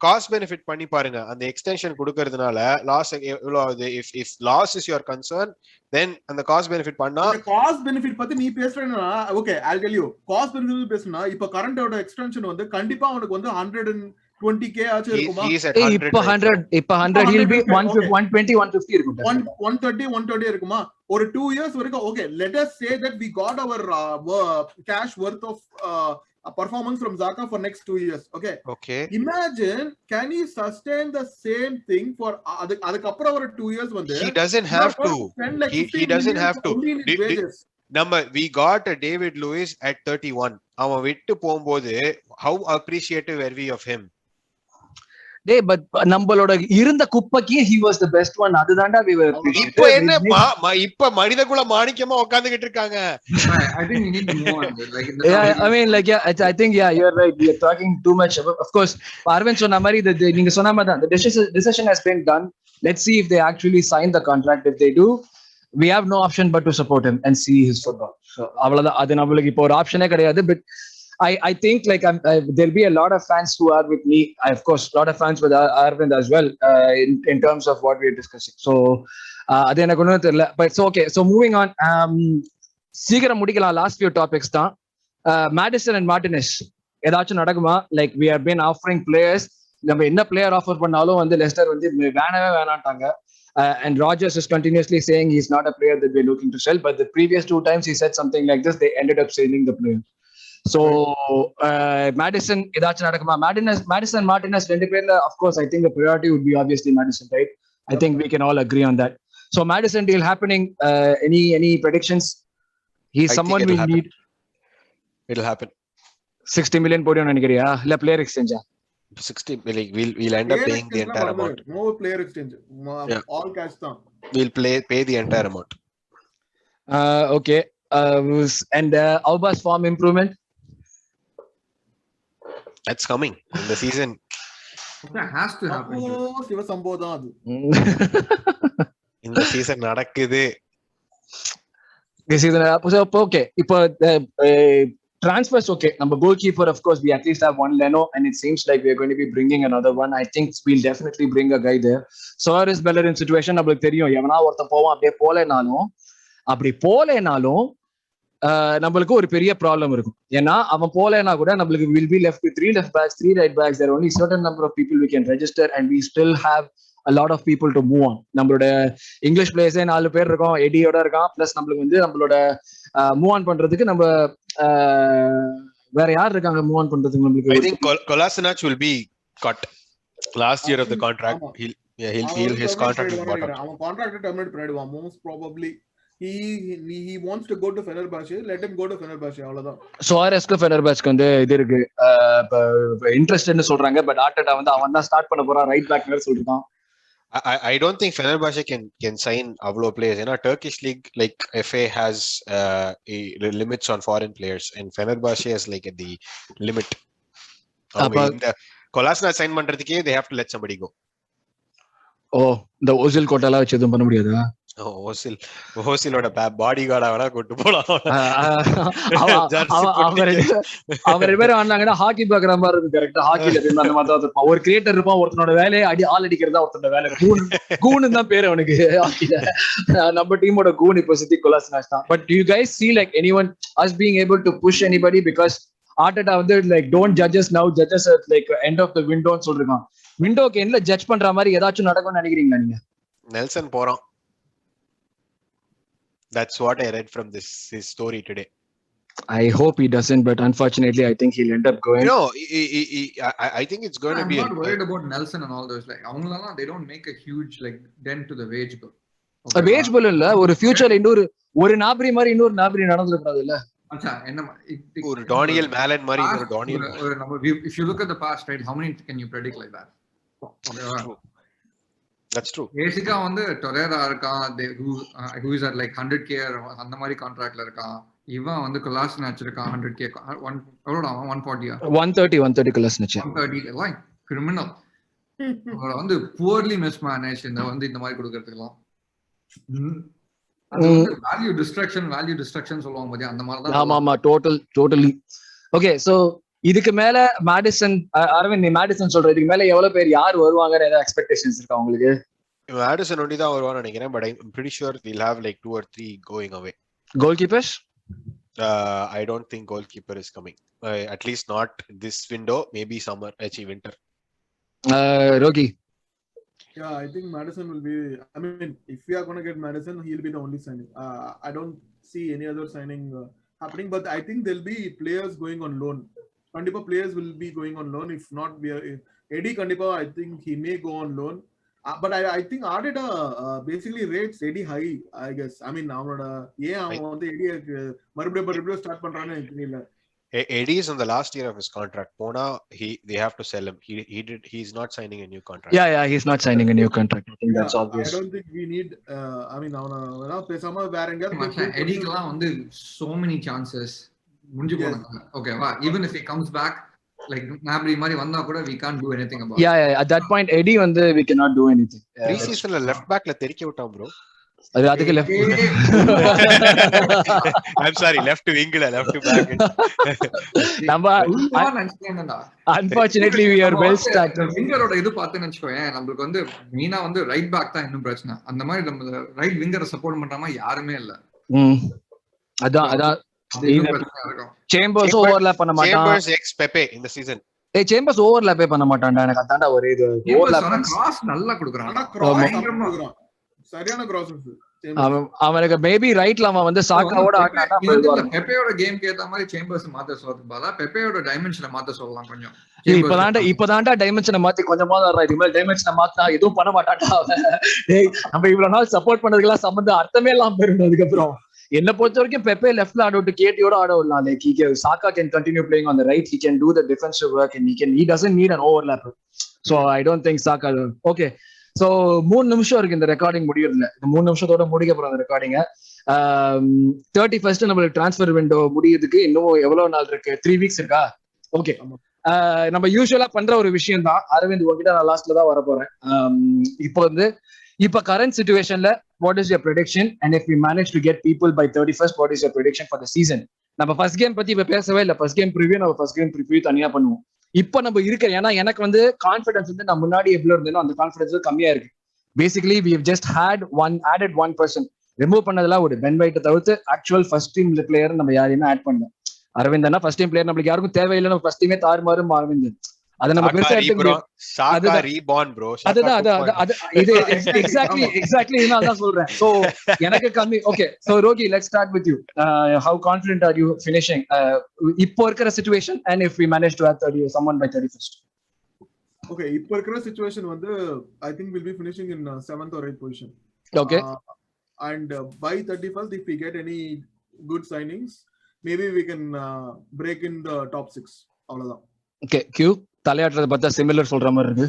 S2: Cost benefit பண்ணி பாருங்க. அந்த எக்ஸ்டென்ஷன் கொடுக்கிறதுனால லாஸ் எவ்வளவு ஆகுது? If loss is your concern, then அந்த cost benefit பண்ணா
S4: cost benefit பத்தி நீ பேசுறேன்னா okay, I'll tell you. Cost benefit பேசுனா இப்ப current ஓட எக்ஸ்டென்ஷன் வந்து கண்டிப்பா அவனுக்கு வந்து 120k ஆச்சு இருக்குமா?
S1: இப்ப 100 he'll be 120 150 இருக்கும்.
S4: 130 இருக்குமா? ஒரு 2 years வரைக்கும் okay, let us say that we got our cash worth of performance from Xhaka for next 2 years. Okay. Imagine, can he sustain the same thing for adukku apra ஒரு 2 years வந்து?
S2: He doesn't have to. He doesn't have to. We got a David Luiz at 31. அவன் விட்டு போகும்போது how appreciative were we of him?
S1: Hey, but நம்மளோட இருந்த குப்பைக்கு he was the best one. அதுதான்டா we were appreciative.
S2: இப்போ என்ன இப்ப மனிதகுல மாணிக்கமா உட்கார்ந்துகிட்டு இருக்காங்க.
S3: I think we need to move on.
S1: I mean like I think you're right. We are talking too much. Of course, Arvind சொன்ன மாதிரி நீங்க சொன்ன மாதிரி தான். The decision has been done. Let's see if they actually sign the contract. If they do, we have no option but to support him and see his football. So அவ்வளவுதான். அது நம்மளுக்கு இப்போ ஒரு ஆப்ஷனே கிடையாது. But I think like there'll be a lot of fans who are with me. Of course, a lot of fans with Arvind as well in terms of what we're discussing. So அது எனக்கு ஒன்றும் தெரியல. But so okay. So moving on. சீக்கிரம் முடிக்கலாம். Last few topics தான். Maddison and Martinez ஏதாச்சும் நடக்குமா? Like we have been offering players. நம்ம என்ன பிளேயர் ஆஃபர் பண்ணாலும் வந்து லெஸ்டர் வந்து வேணாண்டாங்க. And Rodgers is continuously saying he's not a player that we're looking to sell. But the previous 2 times he said something like this, they ended up selling the player. So Maddison ஏதாச்சும் நடக்குமா? Maddison Martinez ரெண்டு பேர்ல of course I think the priority would be obviously Maddison, right? I think we can all agree on that. So Maddison deal happening. Any predictions? He's someone we need.
S2: It'll happen.
S4: 60 million போடுவோம் நினைக்கிறியா? இல்ல player exchange?
S2: 60 million. We'll end up paying the entire amount.
S4: No player exchange. All cash தான்.
S2: We'll pay the entire amount.
S1: Okay. And Auba's form improvement?
S2: That's coming in the season.
S3: That has to happen.
S4: சிவ சம்போதம் அது.
S2: இந்த season நடக்குது.
S1: This season okay. இப்போ transfers okay. Number goalkeeper of course we at least have one Leno and it seems like we are going to be bringing another one. I think we'll definitely bring a guy there. Soares Bellerin situation நம்மளுக்கு தெரியும். எவனா ஒருத்தன் போவான் அப்படியே போலேனாலும் நம்மளுக்கு ஒரு பெரிய problem இருக்கும். ஏன்னா அவன் போலேனா கூட நம்மளுக்கு will be left with 3 left backs, 3 right backs. There are only certain number of people we can register and we still have a lot of people to move on. நம்மளோட இங்கிலீஷ் பிளேயர்ஸே 4 பேர் இருக்கோம், எடியோட இருக்கான், plus நம்மளுக்கு வந்து நம்மளோட move on பண்றதுக்கு நம்ம வேற யார் இருக்காங்க மூவ் ஆன் பண்றதுக்கு நம்மளுக்கு?
S2: I think Kolasinac will be cut last year of the contract. He'll his contract is bought out.
S4: அவன் கான்ட்ராக்ட் டெர்மினேட் பண்ணிடுவான் most probably. He wants to go to Fenerbahce. Let him go to Fenerbahce. அவ்வளவுதான்.
S1: சுவாரஸ்க்கு ஃபெனர்பாச்க்கு வந்து இது இருக்கு, இன்ட்ரெஸ்ட்னு சொல்றாங்க. But Arteta வந்து அவன் தான் ஸ்டார்ட் பண்ண போறான், ரைட் பேக் மாதிரி சொல்றான்.
S2: I don't think Fenerbahce can sign avlo players. You know, Turkish league like FA has limits on foreign players, and Fenerbahce is like at the limit. இந்த Kolasinac sign பண்றதுக்கே they have to let somebody go.
S1: இந்த Ozil கோட்டால வச்சு எதுவும் பண்ண முடியாதா?
S2: ஓசிலோட பாடி கார்டா வேணா கூட்டு போலாம்.
S1: அவங்க 2 பேரும் வந்தாங்கன்னா ஹாக்கி பாக்குற மாதிரி இருக்கு. கரெக்டா ஹாக்கில அந்த மாதிரி தான் இருப்பான். ஒரு கிரியேட்டர் இருப்பான், ஒருத்தனோட வேலையை ஆள் அடிக்கிறதா ஒருத்தனோட வேலை. கூனு தான் பேரு அவனுக்கு ஹாக்கில. நம்ம டீமோட கூன் இப்ப சித்தி கொலாசினாச் தான். But you guys see like anyone us being able to push anybody because Arteta வந்து like don't judge us now, judge us at like end of the window ன்னு சொல்றான். விண்டோக்கு எண்ட்ல ஜட்ஜ் பண்ற மாதிரி ஏதாச்சும் நடக்கும்னு நினைக்கிறீங்களா நீங்க?
S2: நெல்சன் போறான். That's what I read from his story today.
S1: I hope he doesn't, but unfortunately I think he'll end up going.
S2: No, I think it's going to be.
S3: I'm not worried about Nelson and all those. Like avangala they don't make a huge like dent to the wage bill.
S1: Okay, wage bill இல்ல, ஒரு ஃபியூச்சர்ல இன்னொரு ஒரு நாபரி மாதிரி இன்னொரு நாபரி நடந்துற கூடாது இல்ல.
S3: அச்சா என்ன
S2: ஒரு டானியல் மேலன் மாதிரி ஒரு Daniel.
S3: If you look at the past, right, how many can you predict like that?
S2: That's true.
S3: பேசிக்கா வந்து டொரேரா இருக்கான், who is at like 100k அந்த மாதிரி கான்ட்ராக்ட்ல இருக்கான். இவன் வந்து கொலாசினாச் இருக்கான் 100k. எவ்வளோடா 140
S1: 130 கொலாசினாச்
S3: 130 எல்லாம் கிரிமினல். அவங்கள வந்து புவர்லி மிஸ்மேனேஜ் இந்த மாதிரி கொடுக்கறதுக்கெல்லாம் வேல்யூ டிஸ்ட்ரக்ஷன் சொல்லுவாங்க பாத்தியா, அந்த மாதிரி தான்.
S1: ஆமா டோட்டலி. ஓகே, சோ இதுக்கு மேல மேடிசன், அரவிந்த் நீ மேடிசன் சொல்ற, இதுக்கு மேல எவ்வளவு பேர் யார் வருவாங்கன்னு ஏதாவது எக்ஸ்பெக்டேஷன்ஸ் இருக்கா உங்களுக்கு?
S2: மேடிசன் ஒண்டி தான் வருவான்னு நினைக்கிறேன், but I'm pretty sure we'll have like 2 or 3 going away.
S1: Goalkeepers?
S2: I don't think goalkeeper is coming. At least not this window, maybe summer, actually winter.
S1: Rogi?
S4: Yeah, I think Madison will be, I mean, if we are going to get Madison, he'll be the only signing. I don't see any other signing happening, but I think there'll be players going on loan. Kandipa players will be going on loan. If not, Eddie Kandipa, I think he may go on loan. But I think Arteta basically rates Eddie high, I guess. I mean, avanoda avon வந்து Eddie மறுபடியும் start பண்றானே எனக்கு தெரியல.
S2: Eddie is on the last year of his contract. Pona, they have to sell him. He's not signing a new contract.
S1: Yeah, he's not signing a new contract. I think that's obvious.
S4: I don't think we need I mean, avana பேசாம வேற எங்கயாவது
S3: எடிக்குலாம் வந்து so many chances முடிஞ்சு போனாங்க. ஓகேவா, even if he comes back like Nabri மாதிரி வந்தா கூட we can't do anything about it.
S1: Yeah, at that point Eddie வந்து we cannot do anything.
S2: Pre-seasonல left backல தெறிக்க விட்டான் bro.
S1: அதுக்கு left
S2: I'm sorry, left wingல left back.
S1: நம்ம unfortunately we are well stacked.
S3: விங்கரோட இது பார்த்தேன்னு வெச்சுக்கோங்க, நமக்கு வந்து மீனா வந்து ரைட் பேக் தான் இன்னும் பிரச்சனை. அந்த மாதிரி நம்ம ரைட் விங்கரை சப்போர்ட் பண்றாம யாருமே இல்ல.
S1: அதான் சேம்பர்ஸ் ஓவர்லாப் பண்ண மாட்டான்.
S2: சேம்பர்ஸ் எக்ஸ் பெப்பே இந்த சீசன்.
S1: சேம்பர்ஸ் ஓவர்லாப்பே பண்ண மாட்டான்டா. எனக்கு அதான்டா ஒரு இது ஓவர்லாப்
S3: கிராஸ் நல்லா குடுக்குறான்.
S4: சரியான கிராஸ்.
S1: அவனுக்கு மேபி ரைட்ல அவன் வந்து சாக்காவோட ஆடுனானா
S3: பெப்பேயோட கேம்க்கு ஏத்த மாதிரி சேம்பர்ஸ் மாத்த சொல்றதுக்கு பதிலா பெப்பேயோட டைமென்ஷனை மாத்த சொல்லலாம் கொஞ்சம்.
S1: இப்பதான்டா டைமென்ஷனை மாத்தி கொஞ்சமா தான் இது மாதிரி டைமென்ஷனை மாத்தினா எதுவும் பண்ண மாட்டான்டா அவன். நம்ம இவ்வளவு நாள் சப்போர்ட் பண்ணதுக்கெல்லாம் சம்பந்தம் அர்த்தமே எல்லாம் போயிடும். அதுக்கப்புறம் என்ன பொறுத்த வரைக்கும் பெப்பே லெஃப்ட்ல ஆட விட்டு கேட்டியோட ஆட விடலாம். லைக் சாக்கா can continue playing on the right, he can to the defensive work and he doesn't need an overlap. So I don't think Saka. Okay, so 3 நிமிஷம் இருக்கு இந்த ரெக்கார்டிங் முடியறதுல. இந்த 3 நிமிஷத்தோட முடிக்க போறோம் அந்த ரெக்கார்டிங்க. 31st நம்மளுக்கு ட்ரான்ஸ்ஃபர் விண்டோ முடியறதுக்கு இன்னும் எவ்வளவு நாள் இருக்கு? 3 வீக்ஸ் இருக்கா? ஓகே, நம்ம யூசுவலா பண்ற ஒரு விஷயம் தான். அரவிந்த் உங்ககிட்ட நான் லாஸ்ட்ல தான் வர போறேன். இப்போ current சிச்சுவேஷன்ல what is your prediction, and if we manage to get people by 31st, what is your prediction for the season? நம்ம ஃபர்ஸ்ட் கேம் பத்தி இப்ப பேசவே இல்ல. ஃபர்ஸ்ட் கேம் ப்ரிவியூ நம்ம ஃபர்ஸ்ட் கேம் ப்ரிவியூ தனியா பண்ணுவோம். இப்போ நம்ம இருக்க, ஏன்னா எனக்கு வந்து கான்ஃபிடன்ஸ் வந்து நான் முன்னாடி எவ்வளவு இருந்தேனோ அந்த கான்ஃபிடன்ஸ் கம்மியா இருக்கு. Basically we have just added one person. Remove பண்ணதுல ஒரு பென் வைட்டை தவிர்த்து ஆக்சுவல் ஃபர்ஸ்ட் டீம் பிளேயர் நம்ம யாரையுமே ஆட் பண்ணல. அரவிந்த் ஃபர்ஸ்ட் டீம் பிளேயர் நம்மளுக்கு யாருக்கும் தேவையில்லை. நம்ம ஃபர்ஸ்ட் டீமே தாறுமாறும் அரவிந்த். அதை நம்ம பெருசா எடுத்துக்க முடியாது.
S2: ஷாக்கா ரீபார்ன் ப்ரோ.
S1: அதுதான் இது எக்ஸாக்ட்லி நான் சொல்றேன். சோ எனக்கு கம்மி. Okay, so Rohi, let's start with you. How confident are you finishing இப்போ இருக்கிற situation and if we manage to have 30 someone by 31st?
S4: Okay, இப்போ இருக்கிற சிச்சுவேஷன் வந்து I think we'll be finishing in 7th or 8th position.
S1: Okay.
S4: And by 31st, if we get any good signings, maybe we can break in the top 6. அவ்வளவுதான்.
S1: Okay, Q தலையாட்டறத பார்த்தா similar சொல்ற மாதிரி இருக்கு.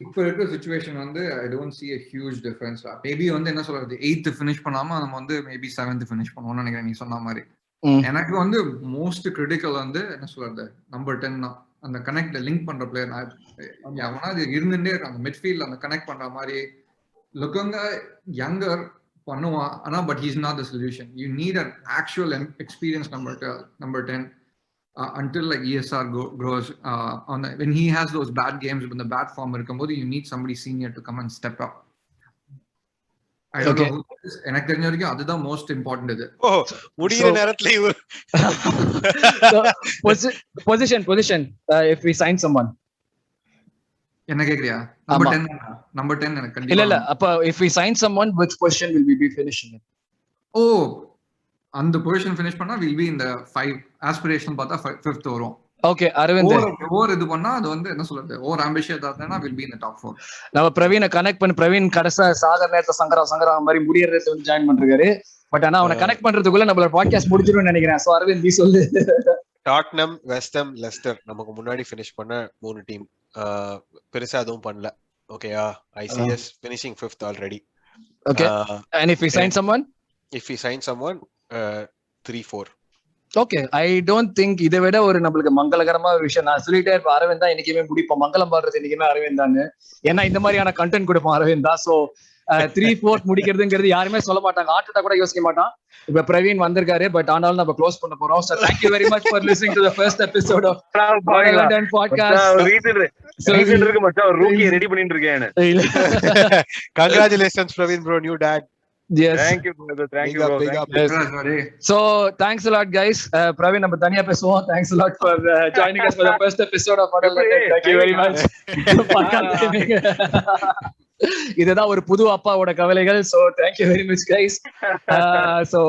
S3: இப்போ இருக்கிற situation வந்து I don't see a huge difference. Maybe வந்து என்ன சொல்றது 8th ஃபினிஷ் பண்ணாம நம்ம வந்து மேபி 7th ஃபினிஷ் பண்ணுவோம்னு நினைக்கிறேன் நீ சொன்ன மாதிரி. எனக்கு வந்து மோஸ்ட் கிரிட்டிக்கல் வந்து என்ன சொல்றது நம்பர் 10 தான். அந்த கனெக்ட் லிங்க் பண்ற பிளேயர் அவனா அது இருந்துட்டே இருக்கு. அந்த மிட்ஃபீல்ட் அந்த கனெக்ட் பண்ற மாதிரி லுக்கங்க யங்கர் பண்ணுவான். ஆனா but he's not the solution. You need an actual experience number 10 until like ESR grows when he has those bad games, when the bad form irukumbodhu you need somebody senior to come and step up. I don't know who that is. எனக்கு தெரிஞ்ச வரைக்கும் அதுதான் most important இது.
S2: முடிய நேரத்துல
S1: position if we sign someone.
S3: என்ன கேக்குறியா? number 10 எனக்கு கண்டிப்பா
S1: இல்ல அப்ப if we sign someone, which position will we be finishing in? அந்த பொசிஷன் ஃபினிஷ் பண்ணா will be in the 5 aspiration பார்த்தா 5th வரும். ஓகே, அரவிந்த்
S3: ஓவர் இது பண்ணா அது வந்து என்ன சொல்றது ஓவர் ஆம்பிஷியஸ் ஆனா will be in the top 4.
S1: நம்ம பிரவீனை கனெக்ட் பண்ணி பிரவீன் கடைசா சாகர் நேரத்தை சங்கரா மாதிரி முடியற நேரத்துல வந்து ஜாயின் பண்ணிருக்காரு. பட் ஆனா அவனை கனெக்ட் பண்றதுக்குள்ள நம்மளோட பாட்காஸ்ட் முடிஞ்சிரும்னு நினைக்கிறேன். சோ அரவிந்த் நீ சொல்லு.
S2: டாட்னம், வெஸ்ட் ஹாம், லெஸ்டர் நமக்கு முன்னாடி ஃபினிஷ் பண்ண 3 டீம் பெருசா எதுவும் பண்ணல. ஓகேயா? I see us finishing 5th already.
S1: Okay. And if we sign someone?
S2: If we sign someone 3-4.
S1: Okay, I don't think இதை விட ஒரு நம்மளுக்கு மங்களகரமா ஒரு விஷயம் நான் சொல்லிட்டே இருப்பேன். அரவிந்த் தான் இன்னைக்குமே முடிப்போம். மங்களம் பாடுறது இன்னைக்குமே அரவிந்த் தாங்க. ஏன்னா இந்த மாதிரியான கண்டென்ட் கொடுப்போம் அரவிந்த் தான். சோ 3-4 முடிக்கிறதுங்கிறது யாருமே சொல்ல மாட்டாங்க. ஆர்டா கூட யோசிக்க மாட்டான். இப்ப பிரவீன் வந்திருக்காரு. பட் ஆனாலும் நம்ம க்ளோஸ் பண்ண போறோம். So thank you very much for listening to the first episode of London podcast.
S5: Reason இருக்கு மச்சான், ஒரு ரூக்கியை ரெடி பண்ணிட்டு இருக்கேன்.
S2: Congratulations Praveen bro, new dad.
S1: Yes.
S5: Thank you brother. Thank you bro.
S1: Yes. So thanks a lot guys. Praveen நம்ம தனியா பேசுவோம். Thanks a lot for joining us for the first episode of London. Thank you very much. இதுதான் ஒரு புது அப்பாவோட கவலைகள். So thank you very much guys. So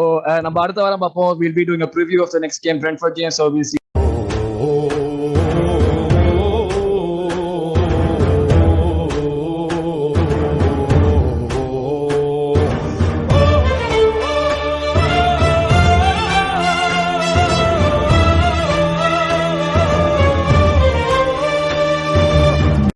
S1: நம்ம அடுத்த வாரம் பார்ப்போம். We'll be doing a preview of the next game, Brentford game. So we'll see